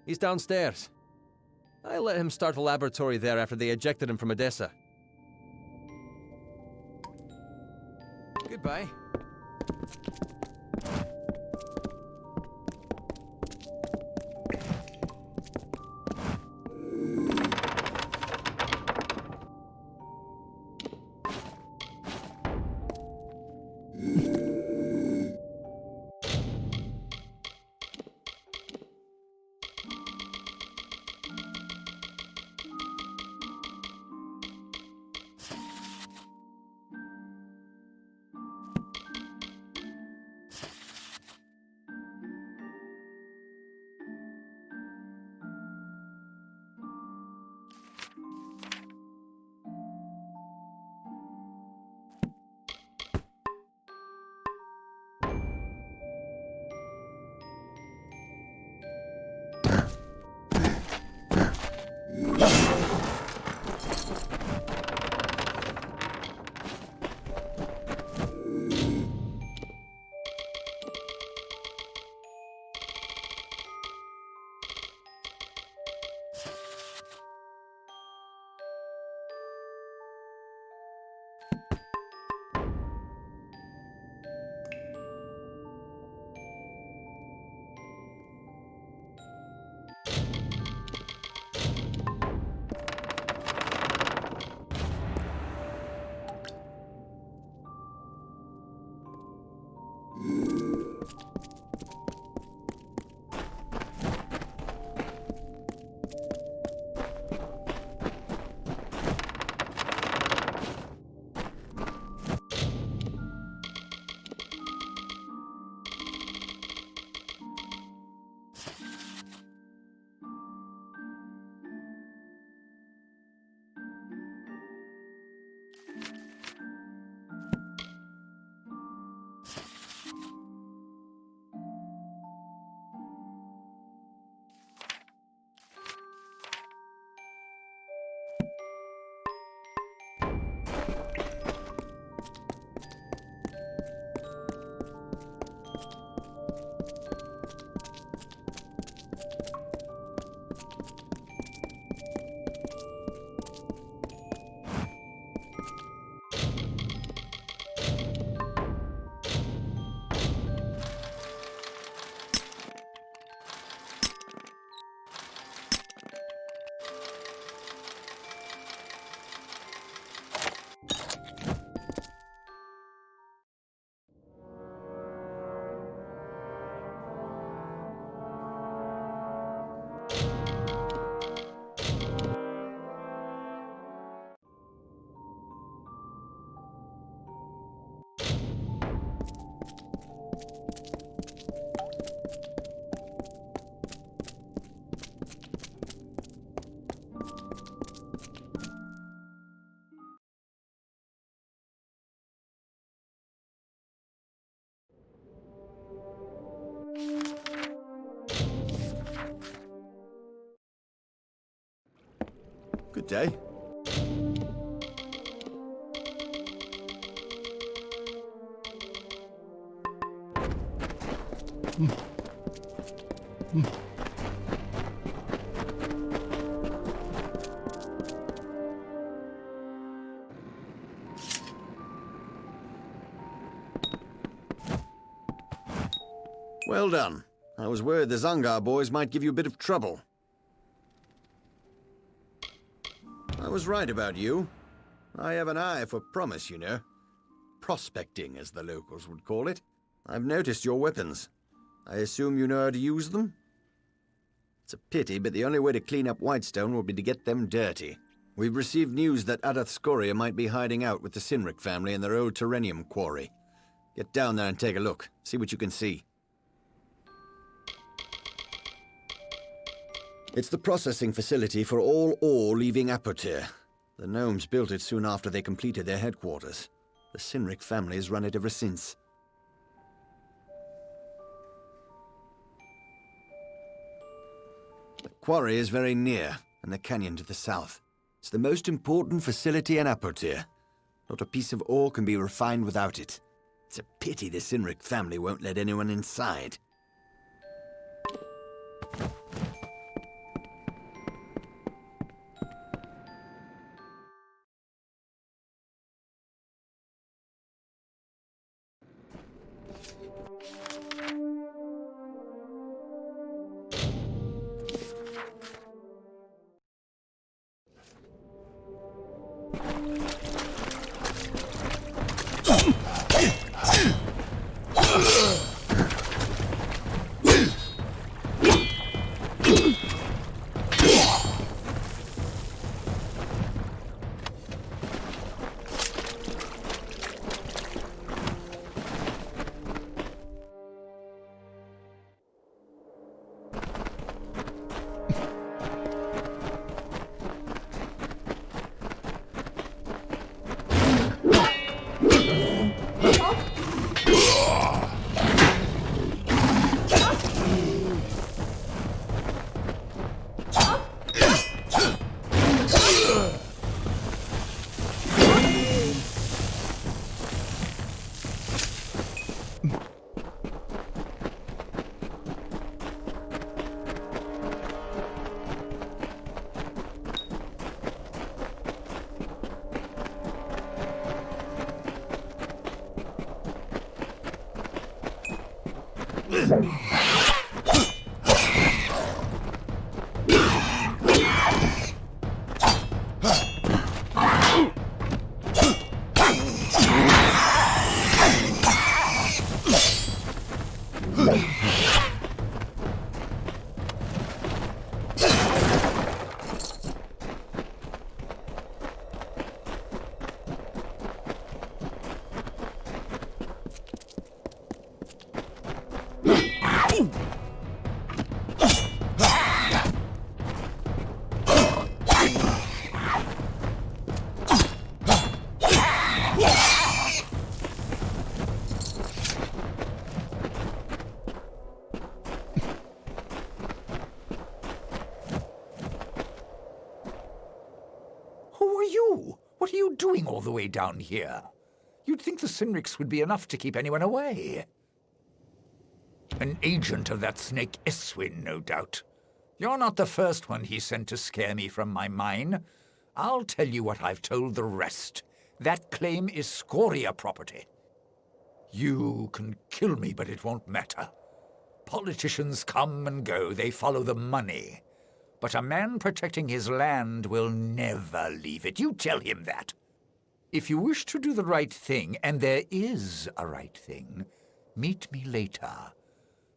He's downstairs. I let him start a laboratory there after they ejected him from Edessa. Goodbye. Good day. Well done. I was worried the Zangar boys might give you a bit of trouble. I was right about you. I have an eye for promise, you know. Prospecting, as the locals would call it. I've noticed your weapons. I assume you know how to use them? It's a pity, but the only way to clean up Whitestone will be to get them dirty. We've received news that Adath Scoria might be hiding out with the Sinric family in their old Terrenium quarry. Get down there and take a look. See what you can see. It's the processing facility for all ore leaving Apotir. The gnomes built it soon after they completed their headquarters. The Sinric family has run it ever since. The quarry is very near, and the canyon to the south. It's the most important facility in Apotir. Not a piece of ore can be refined without it. It's a pity the Sinric family won't let anyone inside. What are you doing all the way down here? You'd think the Sinrics would be enough to keep anyone away. An agent of that snake Eswin, no doubt. You're not the first one he sent to scare me from my mine. I'll tell you what I've told the rest. That claim is Scoria property. You can kill me, but it won't matter. Politicians come and go, they follow the money. But a man protecting his land will never leave it. You tell him that. If you wish to do the right thing, and there is a right thing, meet me later.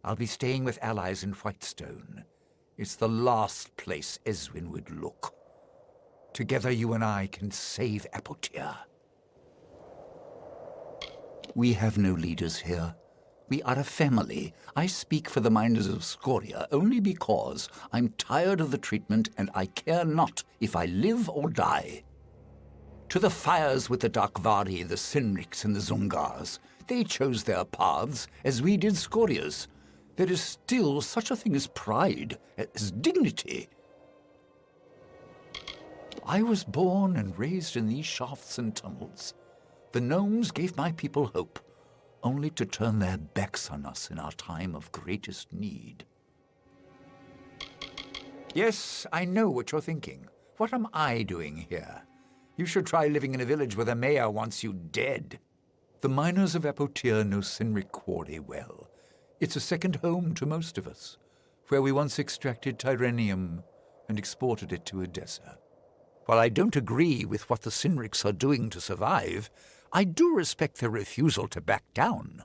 I'll be staying with allies in Whitestone. It's the last place Eswin would look. Together you and I can save Apotir. We have no leaders here. We are a family. I speak for the miners of Scoria only because I'm tired of the treatment and I care not if I live or die. To the fires with the Darkvari, the Sinrics, and the Zungars. They chose their paths, as we did Scoria's. There is still such a thing as pride, as dignity. I was born and raised in these shafts and tunnels. The gnomes gave my people hope, only to turn their backs on us in our time of greatest need. Yes, I know what you're thinking. What am I doing here? You should try living in a village where the mayor wants you dead. The miners of Apotir know Sinric Quarry well. It's a second home to most of us, where we once extracted Tyrenium and exported it to Edessa. While I don't agree with what the Sinrics are doing to survive, I do respect their refusal to back down.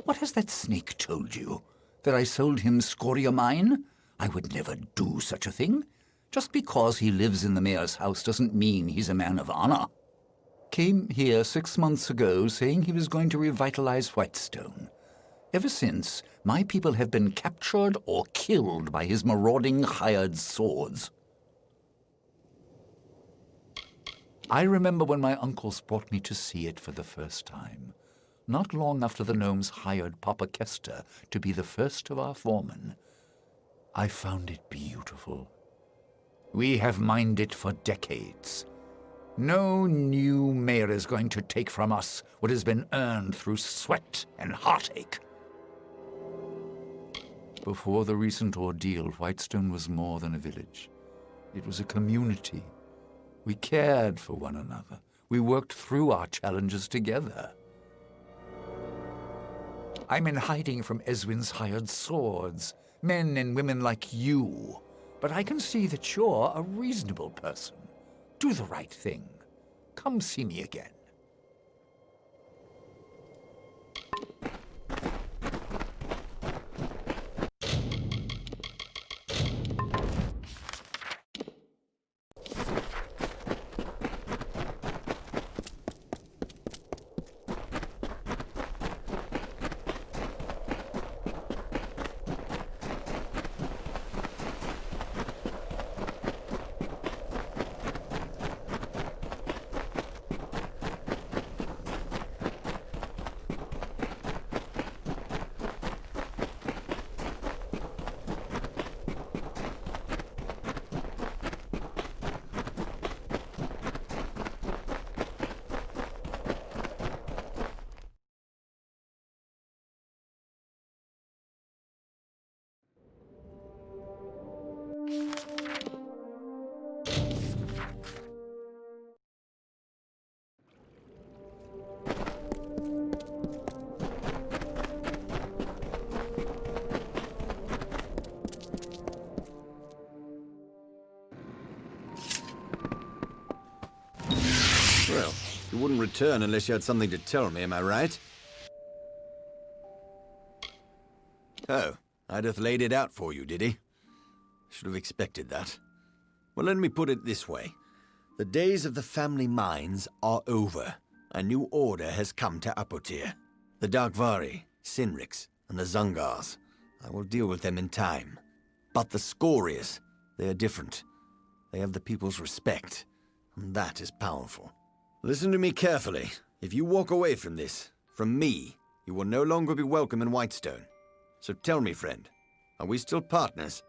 What has that snake told you? That I sold him Scoria mine? I would never do such a thing. Just because he lives in the mayor's house doesn't mean he's a man of honor. Came here 6 months ago saying he was going to revitalize Whitestone. Ever since, my people have been captured or killed by his marauding hired swords. I remember when my uncles brought me to see it for the first time, not long after the gnomes hired Papa Kester to be the first of our foremen. I found it beautiful. We have mined it for decades. No new mayor is going to take from us what has been earned through sweat and heartache. Before the recent ordeal, Whitestone was more than a village. It was a community. We cared for one another. We worked through our challenges together. I'm in hiding from Eswin's hired swords, men and women like you. But I can see that you're a reasonable person. Do the right thing. Come see me again. Well, you wouldn't return unless you had something to tell me, am I right? Oh, Ideth laid it out for you, did he? Should have expected that. Well, let me put it this way. The days of the family mines are over. A new order has come to Apotir. The Darkvari, Sinrics, and the Zungars. I will deal with them in time. But the Scorias, they are different. They have the people's respect, and that is powerful. Listen to me carefully. If you walk away from this, from me, you will no longer be welcome in Whitestone. So tell me, friend, are we still partners?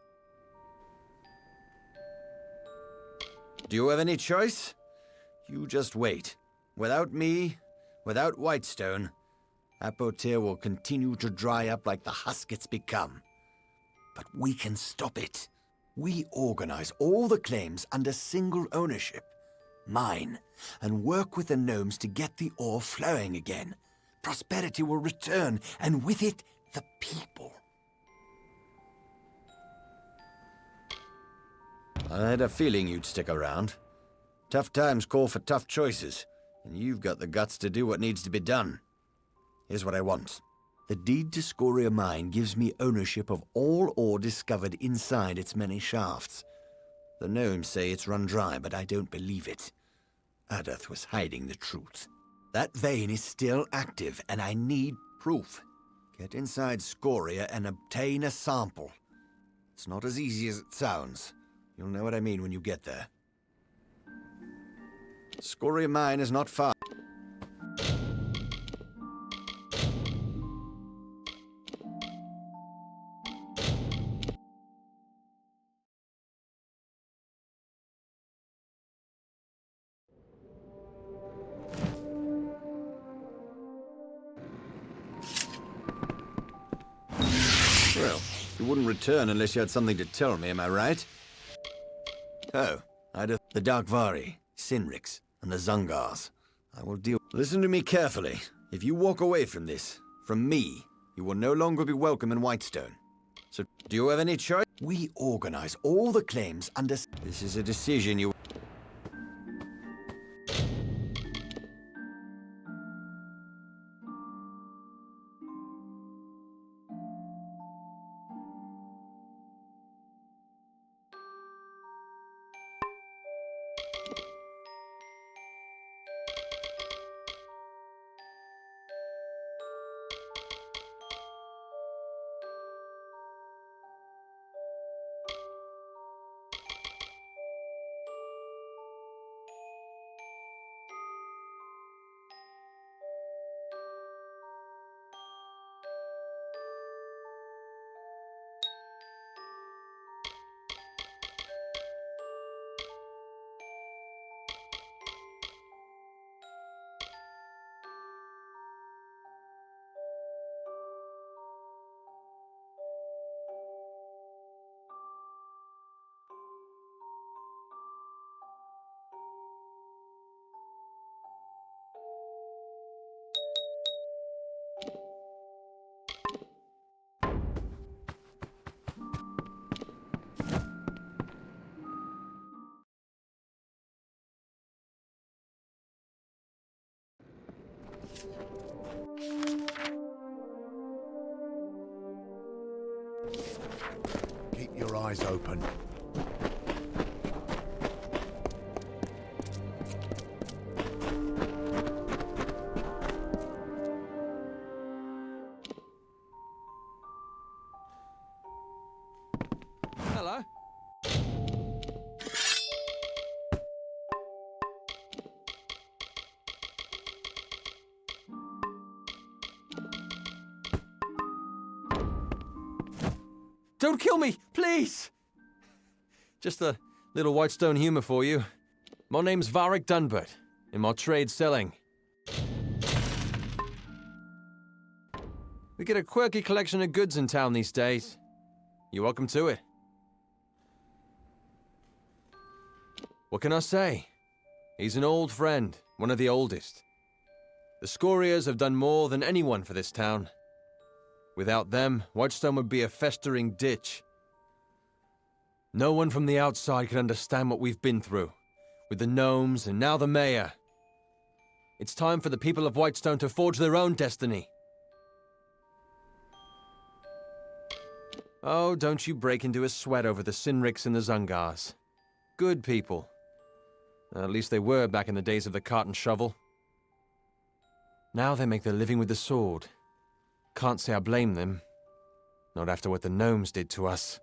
Do you have any choice? You just wait. Without me, without Whitestone, Apotir will continue to dry up like the husk it's become. But we can stop it. We organize all the claims under single ownership, mine, and work with the gnomes to get the ore flowing again. Prosperity will return, and with it, the people. I had a feeling you'd stick around. Tough times call for tough choices, and you've got the guts to do what needs to be done. Here's what I want. The deed to Scoria Mine gives me ownership of all ore discovered inside its many shafts. The gnomes say it's run dry, but I don't believe it. Ideth was hiding the truth. That vein is still active, and I need proof. Get inside Scoria and obtain a sample. It's not as easy as it sounds. You'll know what I mean when you get there. Scoria Mine is not far. Well, you wouldn't return unless you had something to tell me, am I right? Oh, the Darkvari, Sinriks, and the Zungars. I will deal. Listen to me carefully. If you walk away from this, from me, you will no longer be welcome in Whitestone. So, do you have any choice? We organize all the claims under... This is a decision you... Keep your eyes open. Hello. Don't kill me, please! Just a little Whitestone humor for you. My name's Varric Dunbert, in my trade selling. We get a quirky collection of goods in town these days. You're welcome to it. What can I say? He's an old friend, one of the oldest. The Scorias have done more than anyone for this town. Without them, Whitestone would be a festering ditch. No one from the outside could understand what we've been through, with the gnomes and now the mayor. It's time for the people of Whitestone to forge their own destiny. Oh, don't you break into a sweat over the Sinriks and the Zungars. Good people. At least they were back in the days of the cart and shovel. Now they make their living with the sword. Can't say I blame them. Not after what the gnomes did to us.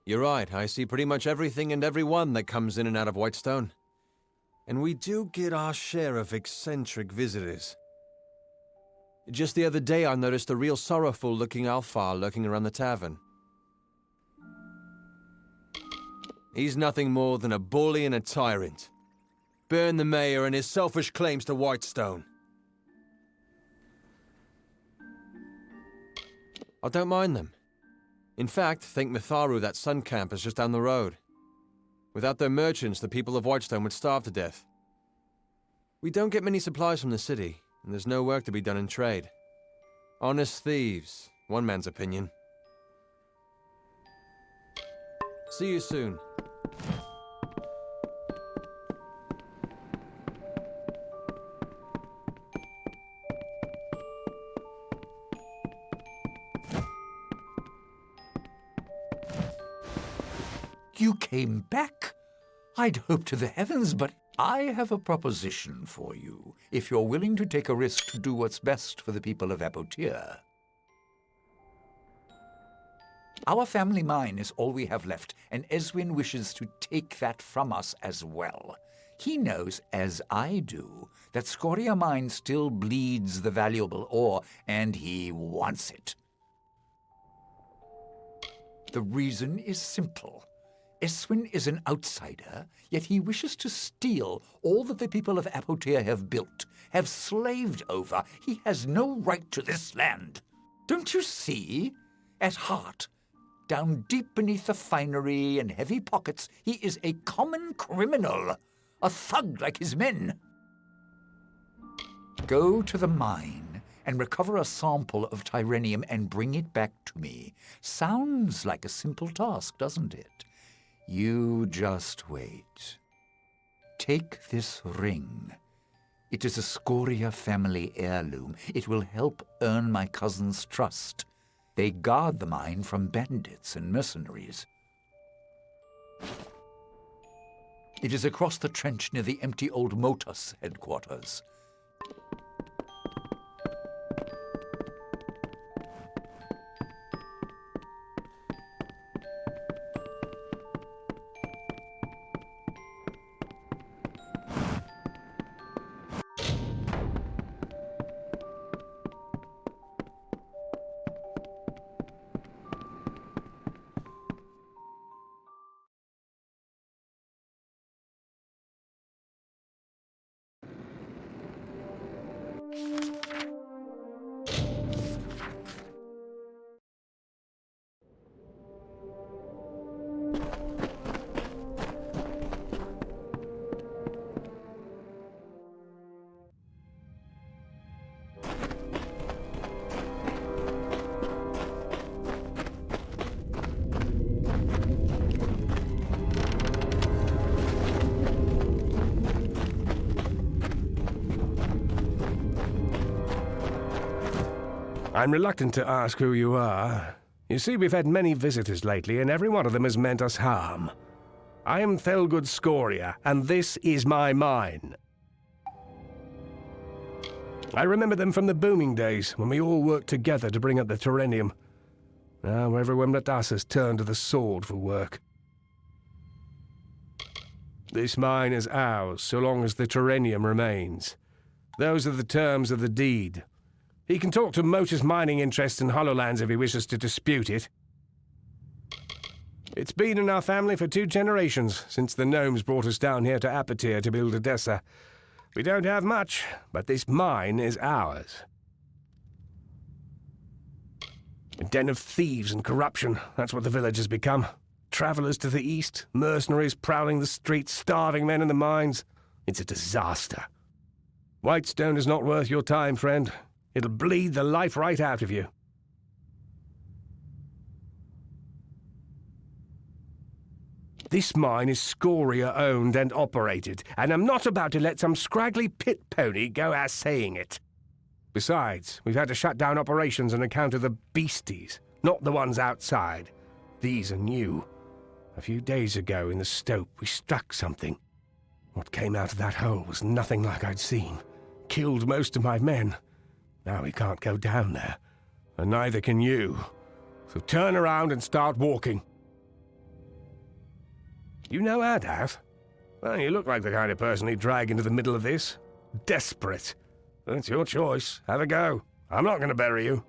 You're right, I see pretty much everything and everyone that comes in and out of Whitestone. And we do get our share of eccentric visitors. Just the other day I noticed a real sorrowful-looking Alfar lurking around the tavern. He's nothing more than a bully and a tyrant. Burn the mayor and his selfish claims to Whitestone. I don't mind them. In fact, think Mitharu, that sun camp, is just down the road. Without their merchants, the people of Whitestone would starve to death. We don't get many supplies from the city, and there's no work to be done in trade. Honest thieves, one man's opinion. See you soon. You came back? I'd hoped to the heavens, but I have a proposition for you, if you're willing to take a risk to do what's best for the people of Apotir. Our family mine is all we have left, and Eswin wishes to take that from us as well. He knows, as I do, that Scoria Mine still bleeds the valuable ore, and he wants it. The reason is simple. Eswin is an outsider, yet he wishes to steal all that the people of Apotir have built, have slaved over. He has no right to this land. Don't you see? At heart, down deep beneath the finery and heavy pockets, he is a common criminal, a thug like his men. Go to the mine and recover a sample of Tyrenium and bring it back to me. Sounds like a simple task, doesn't it? You just wait. Take this ring. It is a Scoria family heirloom. It will help earn my cousin's trust. They guard the mine from bandits and mercenaries. It is across the trench near the empty old Motus headquarters. I'm reluctant to ask who you are. You see, we've had many visitors lately, and every one of them has meant us harm. I am Thelgood Scoria, and this is my mine. I remember them from the booming days, when we all worked together to bring up the Tyrenium. Now everyone but us has turned to the sword for work. This mine is ours, so long as the Tyrenium remains. Those are the terms of the deed. He can talk to Motus mining interests in Hollowlands if he wishes to dispute it. It's been in our family for 2 generations, since the gnomes brought us down here to Apatir to build Edessa. We don't have much, but this mine is ours. A den of thieves and corruption, that's what the village has become. Travelers to the east, mercenaries prowling the streets, starving men in the mines. It's a disaster. Whitestone is not worth your time, friend. It'll bleed the life right out of you. This mine is Scoria-owned and operated, and I'm not about to let some scraggly pit pony go out saying it. Besides, we've had to shut down operations on account of the beasties, not the ones outside. These are new. A few days ago in the stope, we struck something. What came out of that hole was nothing like I'd seen. Killed most of my men. Now we can't go down there, and neither can you. So turn around and start walking. You know Adav? Well, you look like the kind of person he'd drag into the middle of this. Desperate. It's your choice. Have a go. I'm not going to bury you.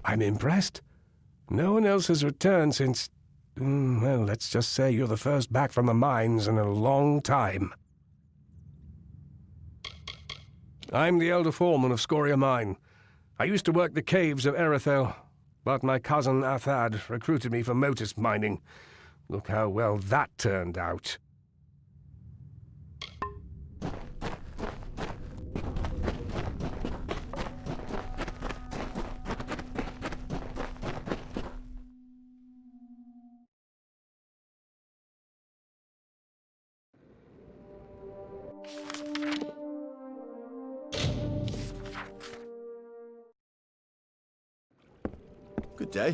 I'm impressed. No one else has returned since... well, let's just say you're the first back from the mines in a long time. I'm the elder foreman of Scoria Mine. I used to work the caves of Erethel, but my cousin Athad recruited me for Motus mining. Look how well that turned out. Good day.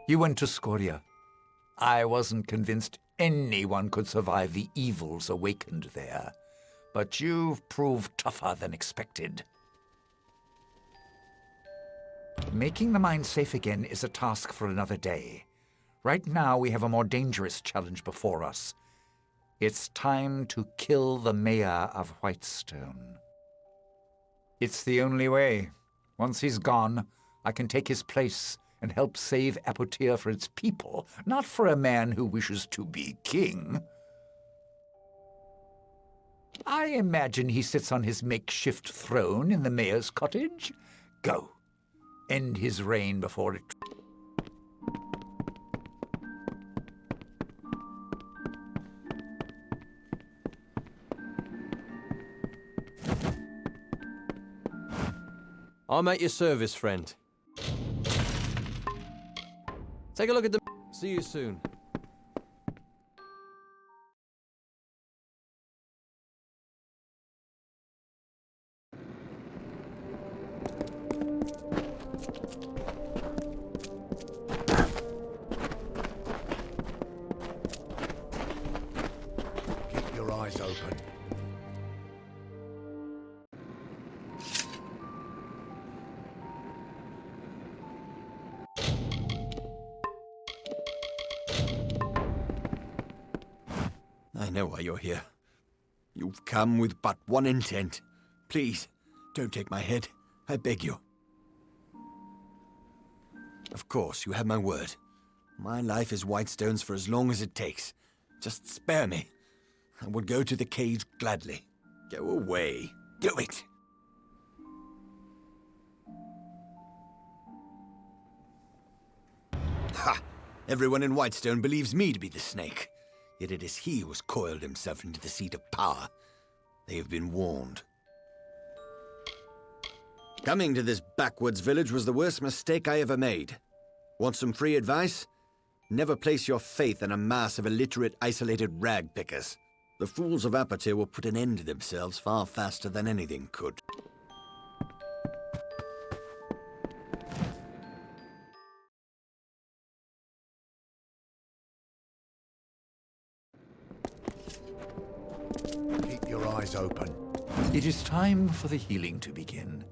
You went to Scoria. I wasn't convinced anyone could survive the evils awakened there, but you've proved tougher than expected. Making the mine safe again is a task for another day. Right now, we have a more dangerous challenge before us. It's time to kill the mayor of Whitestone. It's the only way. Once he's gone, I can take his place and help save Apotea for its people, not for a man who wishes to be king. I imagine he sits on his makeshift throne in the mayor's cottage. Go. End his reign before it... I'm at your service, friend. Take a look at the... See you soon. Keep your eyes open. I know why you're here. You've come with but one intent. Please, don't take my head. I beg you. Of course, you have my word. My life is Whitestone's for as long as it takes. Just spare me. I would go to the cage gladly. Go away. Do it! Ha! Everyone in Whitestone believes me to be the snake. Yet it is he who has coiled himself into the seat of power. They have been warned. Coming to this backwoods village was the worst mistake I ever made. Want some free advice? Never place your faith in a mass of illiterate, isolated rag pickers. The fools of Apatir will put an end to themselves far faster than anything could. Keep your eyes open. It is time for the healing to begin.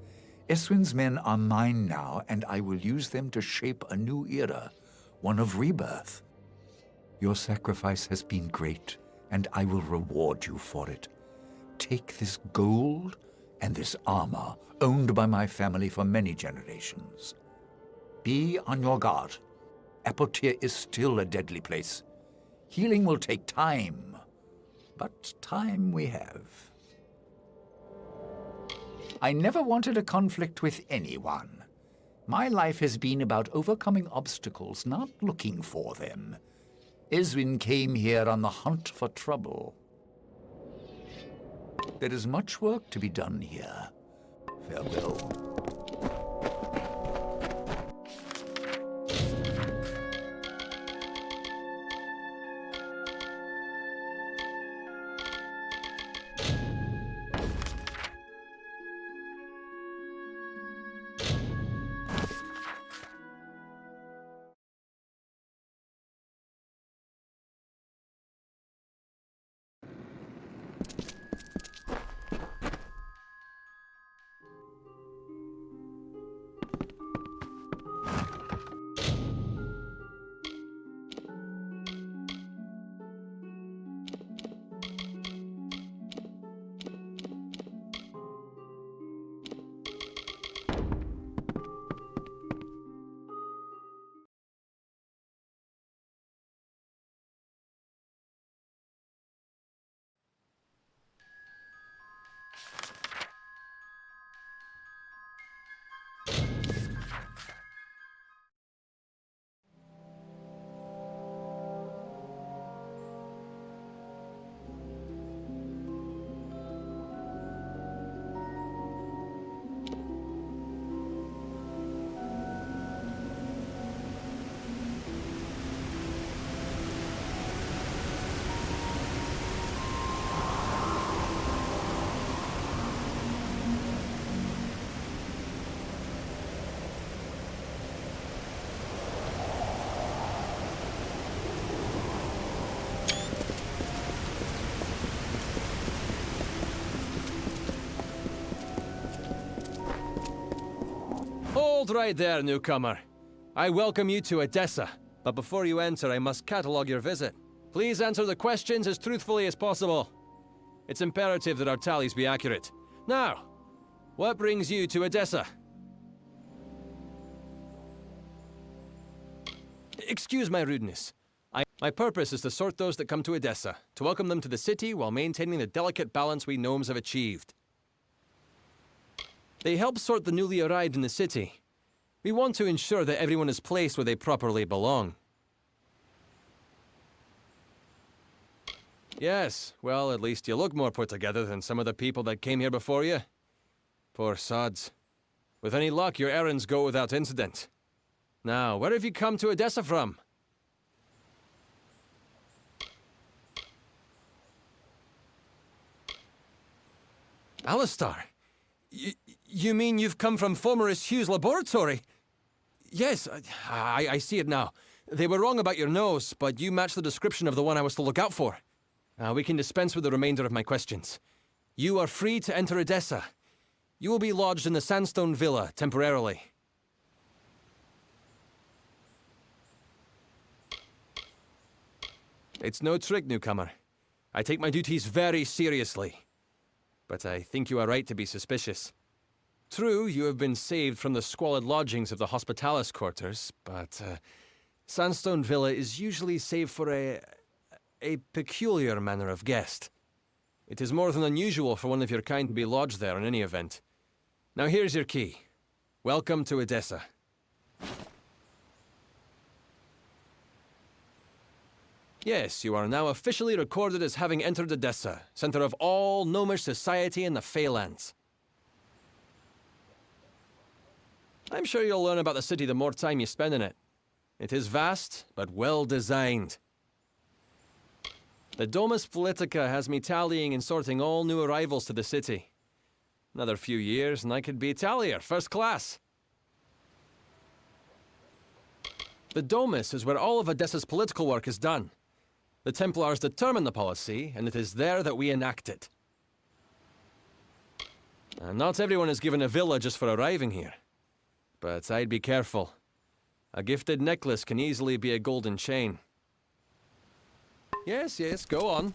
Eswin's men are mine now, and I will use them to shape a new era, one of rebirth. Your sacrifice has been great, and I will reward you for it. Take this gold and this armor, owned by my family for many generations. Be on your guard. Apotir is still a deadly place. Healing will take time, but time we have. I never wanted a conflict with anyone. My life has been about overcoming obstacles, not looking for them. Eswin came here on the hunt for trouble. There is much work to be done here. Farewell. Hold right there, newcomer. I welcome you to Edessa, but before you enter, I must catalogue your visit. Please answer the questions as truthfully as possible. It's imperative that our tallies be accurate. Now, what brings you to Edessa? Excuse my rudeness. My purpose is to sort those that come to Edessa, to welcome them to the city while maintaining the delicate balance we gnomes have achieved. They help sort the newly arrived in the city. We want to ensure that everyone is placed where they properly belong. Yes, well, at least you look more put together than some of the people that came here before you. Poor sods. With any luck, your errands go without incident. Now, where have you come to Edessa from? Alistar? You mean you've come from Fomerus Hugh's laboratory? Yes, I see it now. They were wrong about your nose, but you match the description of the one I was to look out for. We can dispense with the remainder of my questions. You are free to enter Edessa. You will be lodged in the Sandstone Villa, temporarily. It's no trick, newcomer. I take my duties very seriously. But I think you are right to be suspicious. True, you have been saved from the squalid lodgings of the Hospitalis quarters, but Sandstone Villa is usually saved for a peculiar manner of guest. It is more than unusual for one of your kind to be lodged there in any event. Now here's your key. Welcome to Edessa. Yes, you are now officially recorded as having entered Edessa, center of all gnomish society in the Feylands. I'm sure you'll learn about the city the more time you spend in it. It is vast, but well designed. The Domus Politica has me tallying and sorting all new arrivals to the city. Another few years and I could be Italier, first class. The Domus is where all of Edessa's political work is done. The Templars determine the policy, and it is there that we enact it. And not everyone is given a villa just for arriving here. But I'd be careful. A gifted necklace can easily be a golden chain. Yes, yes, go on.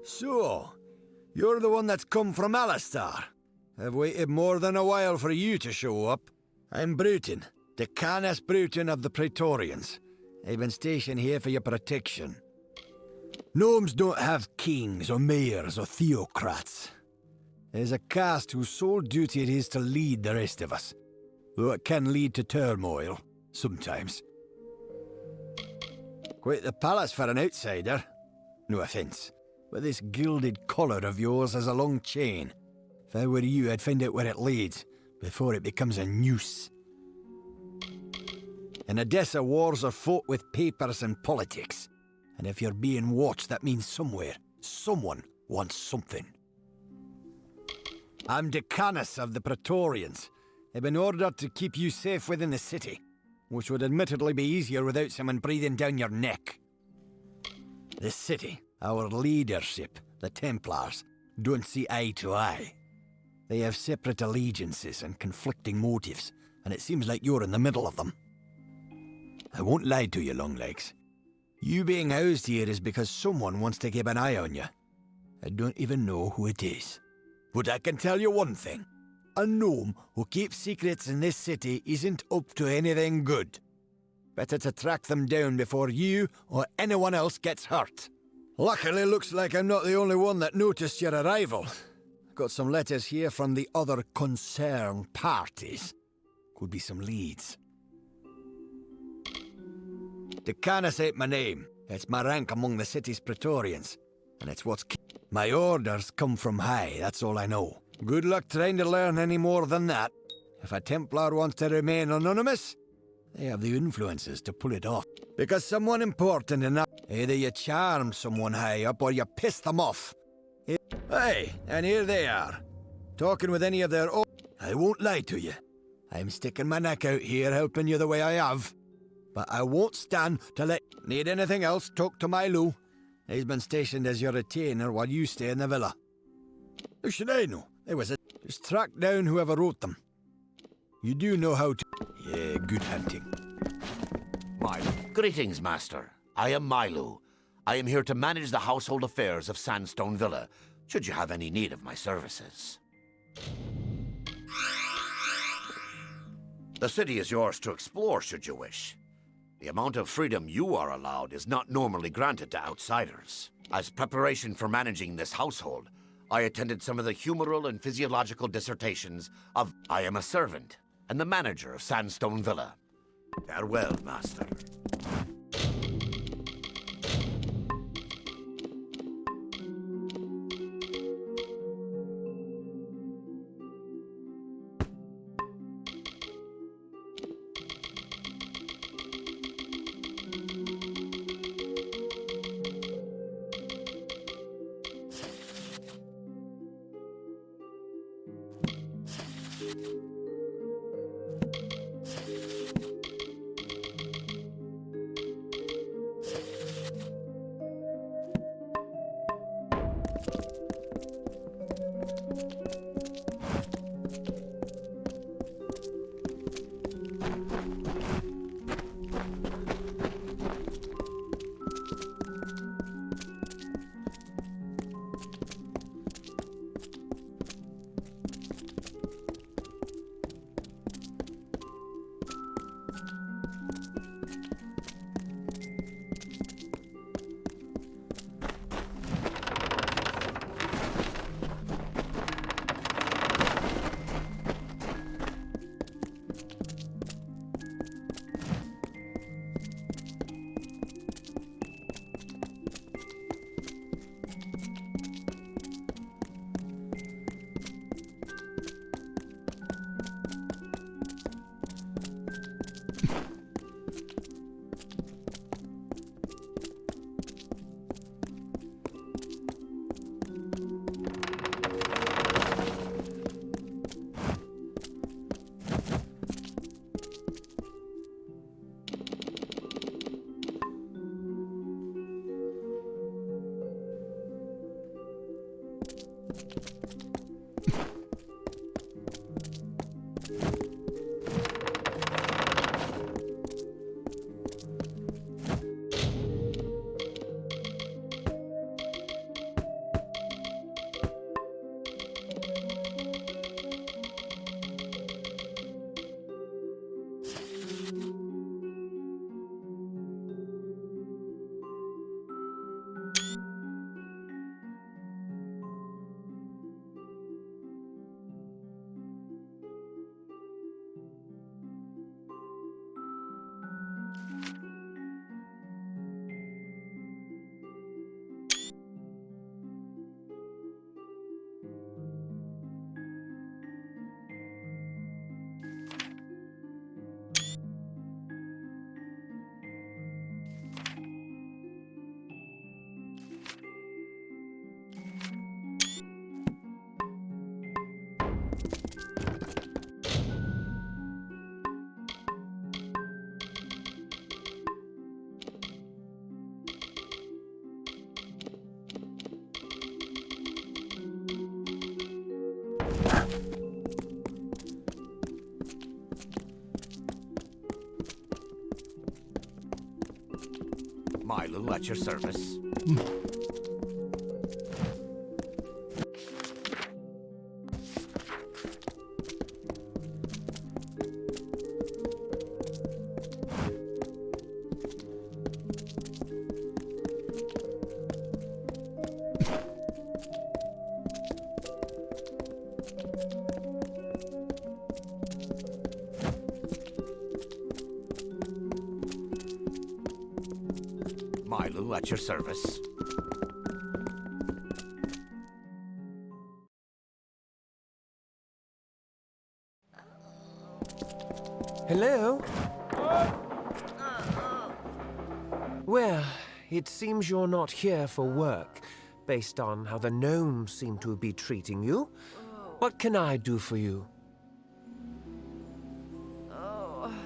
So, you're the one that's come from Alistar. I've waited more than a while for you to show up. I'm Bruton, Decanus Bruton of the Praetorians. I've been stationed here for your protection. Gnomes don't have kings or mayors or theocrats. There's a caste whose sole duty it is to lead the rest of us, though it can lead to turmoil, sometimes. Quite the palace for an outsider. No offence, but this gilded collar of yours has a long chain. If I were you, I'd find out where it leads, before it becomes a noose. In Edessa, wars are fought with papers and politics. And if you're being watched, that means somewhere, someone wants something. I'm Decanus of the Praetorians. I've been ordered to keep you safe within the city, which would admittedly be easier without someone breathing down your neck. The city, our leadership, the Templars, don't see eye to eye. They have separate allegiances and conflicting motives, and it seems like you're in the middle of them. I won't lie to you, Longlegs. You being housed here is because someone wants to keep an eye on you. I don't even know who it is. But I can tell you one thing. A gnome who keeps secrets in this city isn't up to anything good. Better to track them down before you or anyone else gets hurt. Luckily, looks like I'm not the only one that noticed your arrival. Got some letters here from the other concerned parties. Could be some leads. Decanus ain't my name. It's my rank among the city's Praetorians. And it's what's my orders come from high, that's all I know. Good luck trying to learn any more than that. If a Templar wants to remain anonymous, they have the influences to pull it off. Because someone important enough, either you charm someone high up or you piss them off. Hey, and here they are. Talking with any of their own. I won't lie to you. I'm sticking my neck out here helping you the way I have. But I won't stand to let... Need anything else, talk to Milo. He's been stationed as your retainer while you stay in the villa. How should I know? There was a... Just track down whoever wrote them. You do know how to... Yeah, good hunting. Milo. Greetings, Master. I am Milo. I am here to manage the household affairs of Sandstone Villa, should you have any need of my services. The city is yours to explore, should you wish. The amount of freedom you are allowed is not normally granted to outsiders. As preparation for managing this household, I attended some of the humoral and physiological dissertations of I am a servant and the manager of Sandstone Villa. Farewell, Master. Milo at your service. Milo at your service. Hello? Well, it seems you're not here for work, based on how the gnomes seem to be treating you. What can I do for you?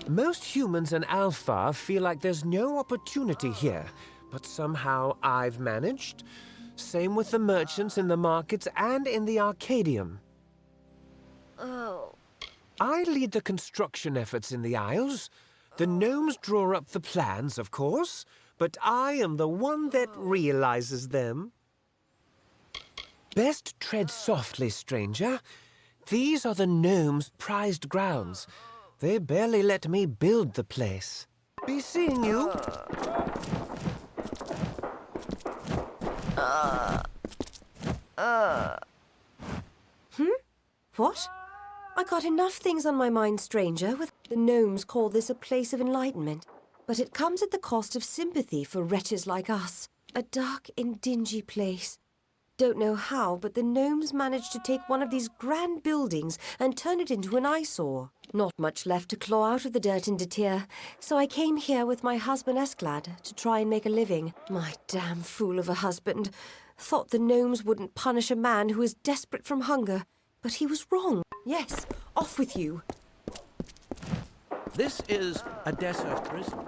Most humans in Alpha feel like there's no opportunity here, but somehow I've managed. Same with the merchants in the markets and in the Arcadium. I lead the construction efforts in the Isles. The gnomes draw up the plans, of course, but I am the one that realizes them. Best tread softly, stranger. These are the gnomes' prized grounds. They barely let me build the place. Be seeing you. What? I got enough things on my mind, stranger. The gnomes call this a place of enlightenment. But it comes at the cost of sympathy for wretches like us. A dark and dingy place. Don't know how, but the gnomes managed to take one of these grand buildings and turn it into an eyesore. Not much left to claw out of the dirt in Detir, so I came here with my husband Esclad to try and make a living. My damn fool of a husband. Thought the gnomes wouldn't punish a man who is desperate from hunger. But he was wrong. Yes, off with you. This is a desert prison.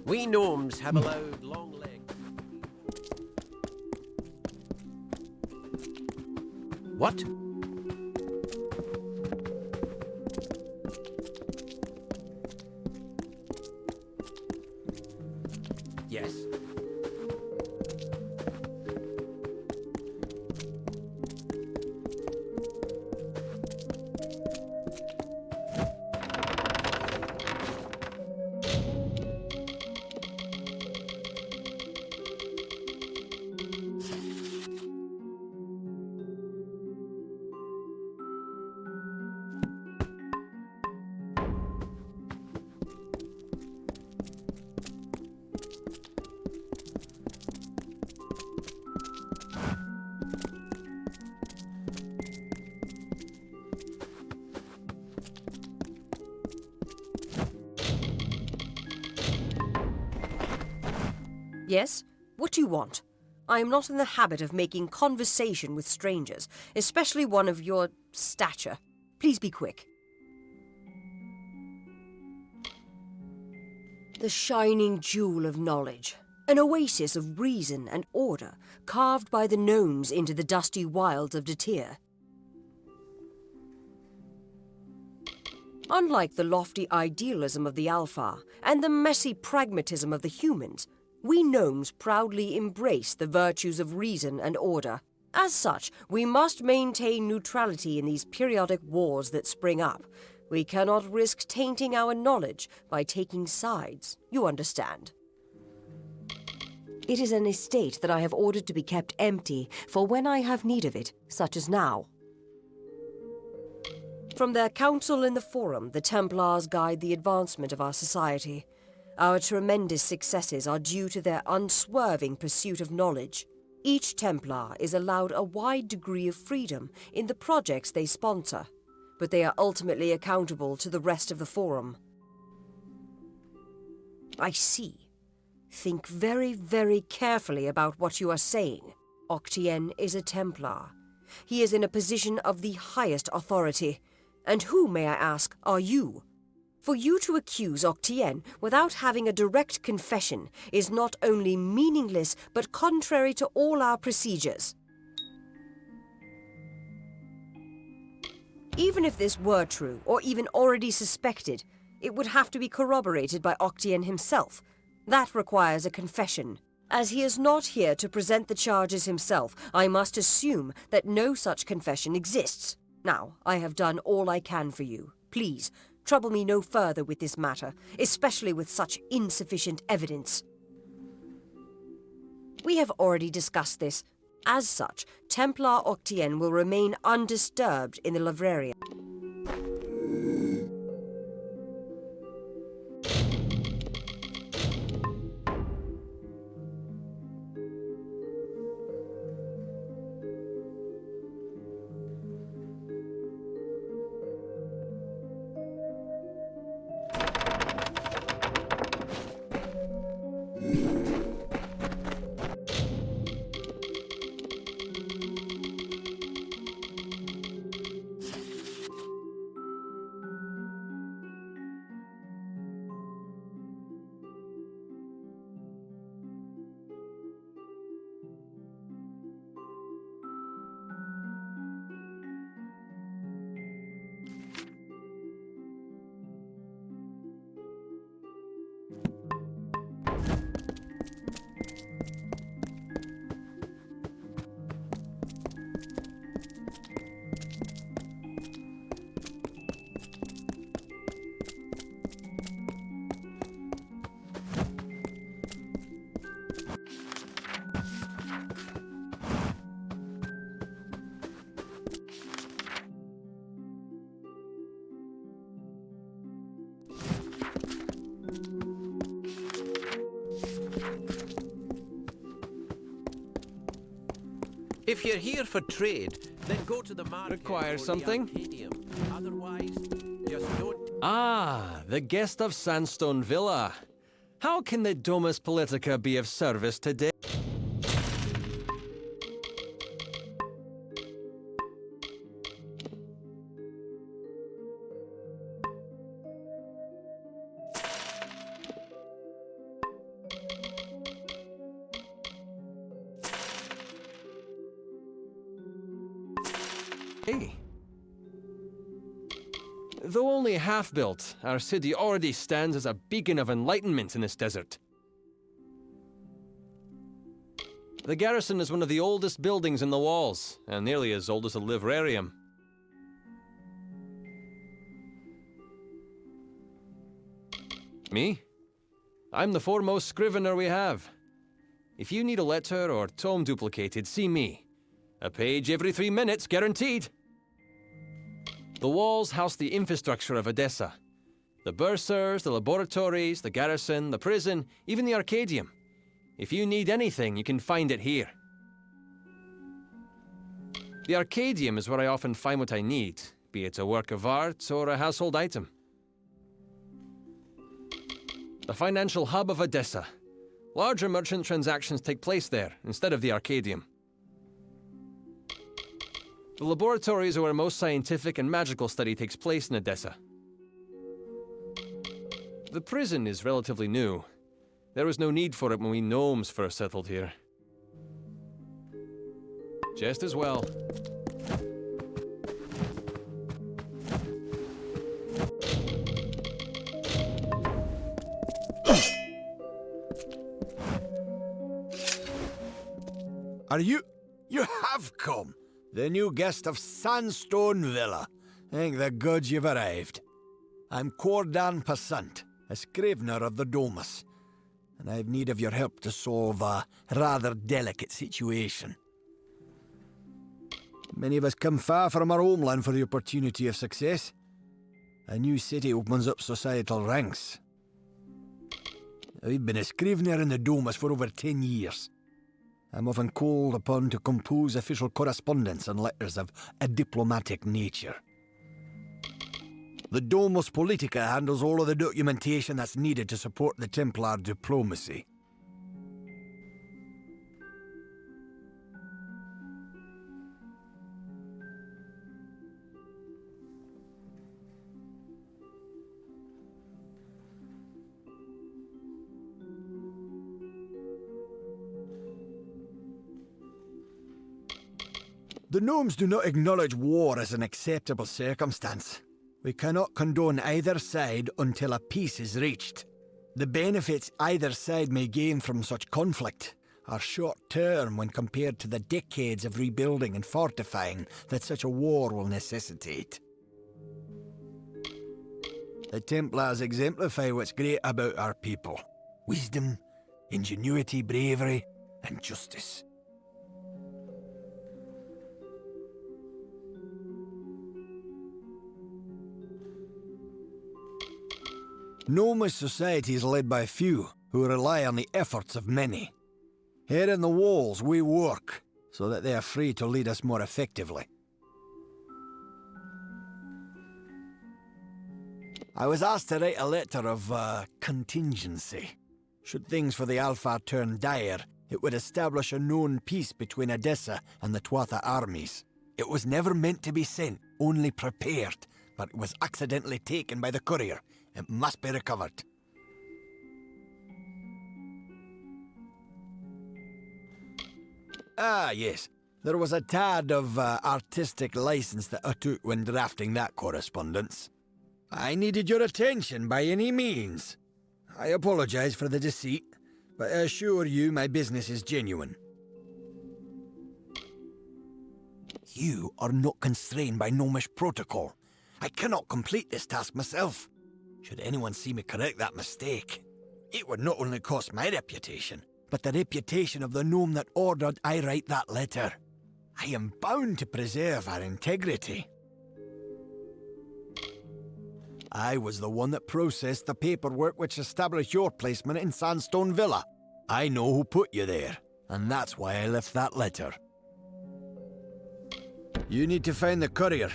We gnomes have allowed long legs. What? Yes. Yes? What do you want? I am not in the habit of making conversation with strangers, especially one of your stature. Please be quick. The shining jewel of knowledge. An oasis of reason and order, carved by the gnomes into the dusty wilds of Detir. Unlike the lofty idealism of the Alpha and the messy pragmatism of the humans, we gnomes proudly embrace the virtues of reason and order. As such, we must maintain neutrality in these periodic wars that spring up. We cannot risk tainting our knowledge by taking sides, you understand. It is an estate that I have ordered to be kept empty for when I have need of it, such as now. From their council in the Forum, the Templars guide the advancement of our society. Our tremendous successes are due to their unswerving pursuit of knowledge. Each Templar is allowed a wide degree of freedom in the projects they sponsor, but they are ultimately accountable to the rest of the Forum. I see. Think very, very carefully about what you are saying. Octien is a Templar. He is in a position of the highest authority. And who, may I ask, are you? For you to accuse Octien without having a direct confession is not only meaningless, but contrary to all our procedures. Even if this were true, or even already suspected, it would have to be corroborated by Octien himself. That requires a confession. As he is not here to present the charges himself, I must assume that no such confession exists. Now, I have done all I can for you. Please, trouble me no further with this matter, especially with such insufficient evidence. We have already discussed this. As such, Templar Octien will remain undisturbed in the Lavraria. If you're here for trade, then go to the market. Require or the something? Arcadium. Otherwise, just don't. Ah, the guest of Sandstone Villa. How can the Domus Politica be of service today? Hey. Though only half-built, our city already stands as a beacon of enlightenment in this desert. The garrison is one of the oldest buildings in the walls, and nearly as old as a livrarium. Me? I'm the foremost scrivener we have. If you need a letter or tome duplicated, see me. A page every 3 minutes, guaranteed. The walls house the infrastructure of Edessa. The bursars, the laboratories, the garrison, the prison, even the Arcadium. If you need anything, you can find it here. The Arcadium is where I often find what I need, be it a work of art or a household item. The financial hub of Edessa, Larger merchant transactions take place there, instead of the Arcadium. The laboratories are where most scientific and magical study takes place in Edessa. The prison is relatively new. There was no need for it when we gnomes first settled here. Just as well. Are you... You have come! The new guest of Sandstone Villa. Thank the gods you've arrived. I'm Cordan Passant, a scrivener of the Domus, and I've need of your help to solve a rather delicate situation. Many of us come far from our homeland for the opportunity of success. A new city opens up societal ranks. I've been a scrivener in the Domus for over 10 years. I'm often called upon to compose official correspondence and letters of a diplomatic nature. The Domus Politica handles all of the documentation that's needed to support the Templar diplomacy. The gnomes do not acknowledge war as an acceptable circumstance. We cannot condone either side until a peace is reached. The benefits either side may gain from such conflict are short-term when compared to the decades of rebuilding and fortifying that such a war will necessitate. The Templars exemplify what's great about our people: wisdom, ingenuity, bravery, and justice. Gnomish society is led by few, who rely on the efforts of many. Here in the walls we work, so that they are free to lead us more effectively. I was asked to write a letter of contingency. Should things for the Alpha turn dire, it would establish a known peace between Edessa and the Tuatha armies. It was never meant to be sent, only prepared, but it was accidentally taken by the courier. It must be recovered. Ah, yes. There was a tad of artistic license that I took when drafting that correspondence. I needed your attention by any means. I apologize for the deceit, but I assure you my business is genuine. You are not constrained by gnomish protocol. I cannot complete this task myself. Should anyone see me correct that mistake, it would not only cost my reputation, but the reputation of the gnome that ordered I write that letter. I am bound to preserve our integrity. I was the one that processed the paperwork which established your placement in Sandstone Villa. I know who put you there, and that's why I left that letter. You need to find the courier.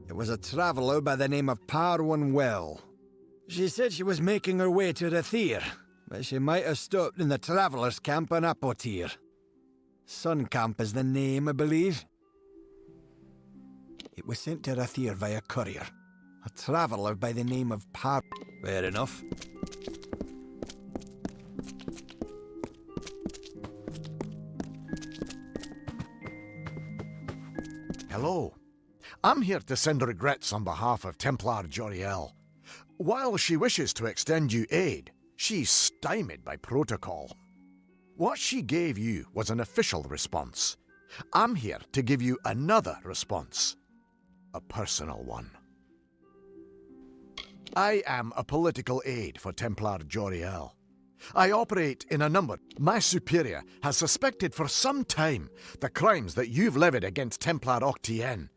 It was a traveller by the name of Parwan Well. She said she was making her way to Rathir, but she might have stopped in the travellers' camp in Apotir. Sun Camp is the name, I believe. It was sent to Rathir via courier. A traveller by the name of Fair enough. Hello. I'm here to send regrets on behalf of Templar Joriel. While she wishes to extend you aid, she's stymied by protocol. What she gave you was an official response. I'm here to give you another response. A personal one. I am a political aide for Templar Joriel. I operate in a number. My superior has suspected for some time the crimes that you've levied against Templar Octien.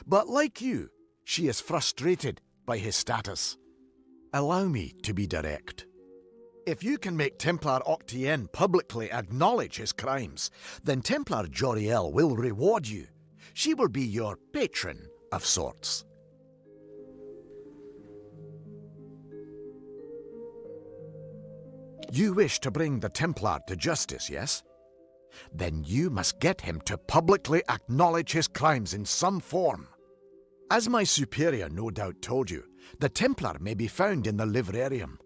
But like you, she is frustrated by his status. Allow me to be direct. If you can make Templar Octien publicly acknowledge his crimes, then Templar Joriel will reward you. She will be your patron of sorts. You wish to bring the Templar to justice, yes? Then you must get him to publicly acknowledge his crimes in some form. As my superior no doubt told you, the Templar may be found in the livrarium.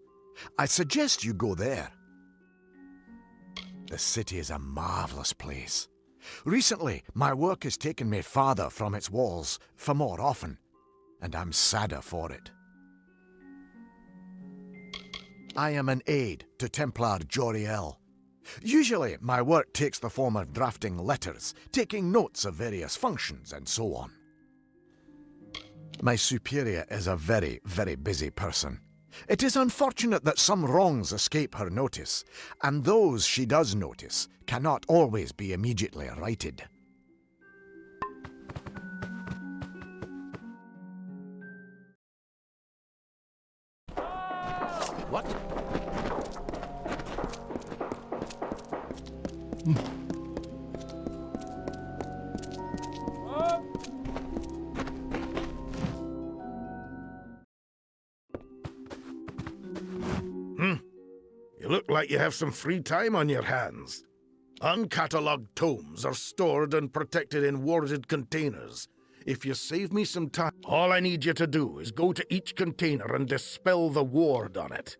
I suggest you go there. The city is a marvelous place. Recently, my work has taken me farther from its walls, for more often, and I'm sadder for it. I am an aide to Templar Joriel. Usually, my work takes the form of drafting letters, taking notes of various functions, and so on. My superior is a very, very busy person. It is unfortunate that some wrongs escape her notice, and those she does notice cannot always be immediately righted. What? You look like you have some free time on your hands. Uncatalogued tomes are stored and protected in warded containers. If you save me some time, all I need you to do is go to each container and dispel the ward on it.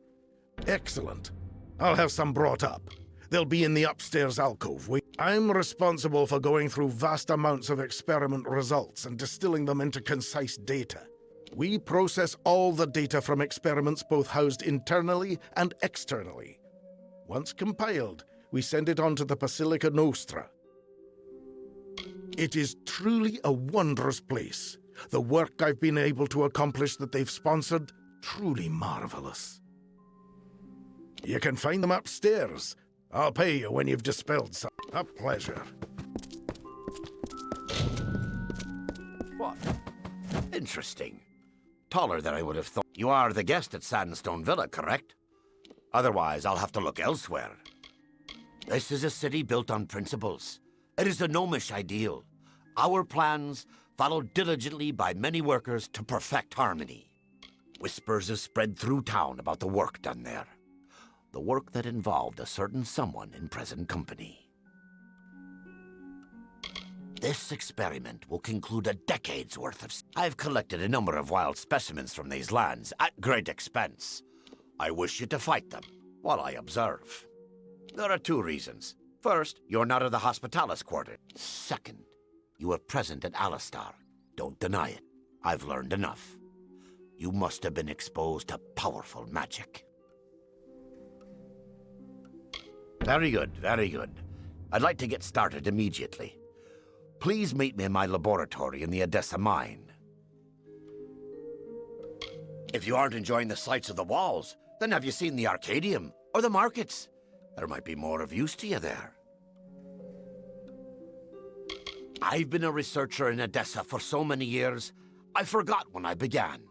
Excellent. I'll have some brought up. They'll be in the upstairs alcove. I'm responsible for going through vast amounts of experiment results and distilling them into concise data. We process all the data from experiments both housed internally and externally. Once compiled, we send it on to the Basilica Nostra. It is truly a wondrous place. The work I've been able to accomplish that they've sponsored, truly marvelous. You can find them upstairs. I'll pay you when you've dispelled some. A pleasure. What? Interesting. Taller than I would have thought. You are the guest at Sandstone Villa, correct? Otherwise, I'll have to look elsewhere. This is a city built on principles. It is a gnomish ideal. Our plans, followed diligently by many workers to perfect harmony. Whispers have spread through town about the work done there. The work that involved a certain someone in present company. This experiment will conclude a decade's worth of... I've collected a number of wild specimens from these lands at great expense. I wish you to fight them while I observe. There are two reasons. First, you're not at the Hospitalis Quarter. Second, you were present at Alistar. Don't deny it. I've learned enough. You must have been exposed to powerful magic. Very good, very good. I'd like to get started immediately. Please meet me in my laboratory in the Edessa mine. If you aren't enjoying the sights of the walls, then have you seen the Arcadium or the markets? There might be more of use to you there. I've been a researcher in Edessa for so many years, I forgot when I began.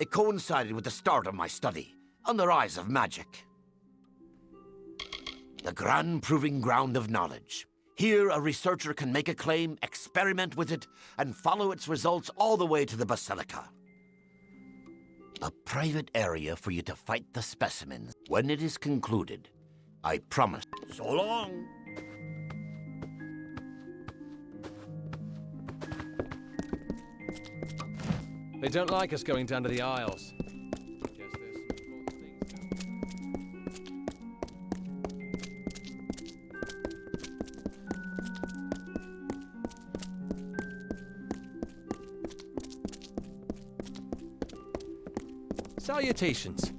It coincided with the start of my study, on the rise of magic. The grand proving ground of knowledge. Here, a researcher can make a claim, experiment with it, and follow its results all the way to the Basilica. A private area for you to fight the specimens. When it is concluded, I promise. So long! They don't like us going down to the Isles. Guess there's some important things down there. Salutations.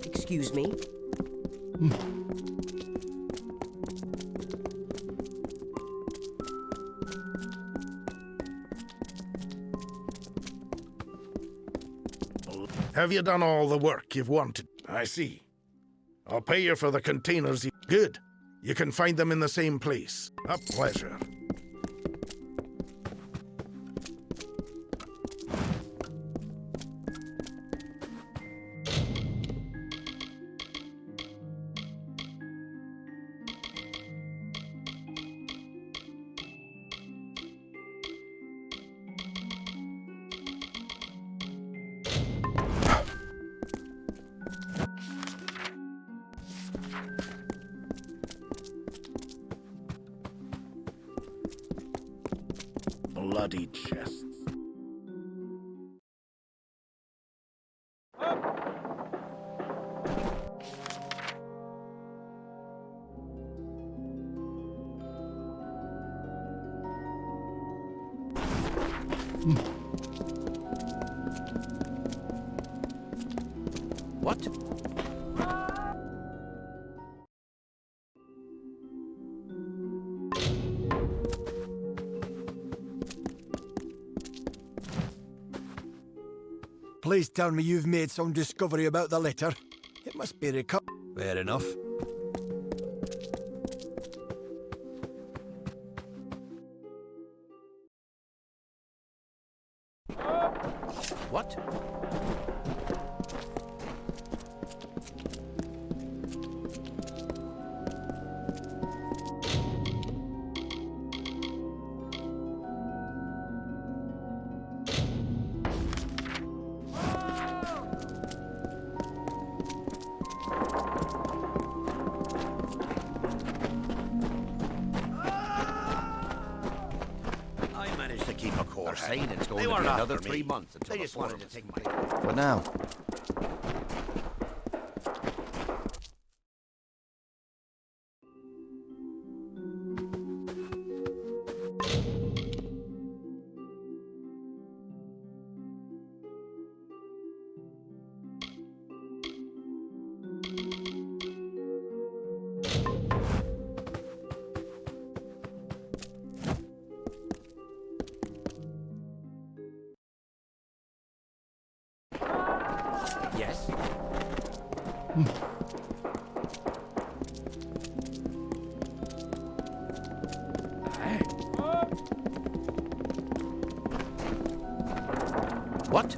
Excuse me? Have you done all the work you've wanted? I see. I'll pay you for the containers. Good. You can find them in the same place. A pleasure. Bloody chests. What? Please tell me you've made some discovery about the letter. It must be Fair enough. What? I managed to keep a course. They're saying it's going They to were be another after 3 me. months until They just wanted to take my... What now? Yes? What?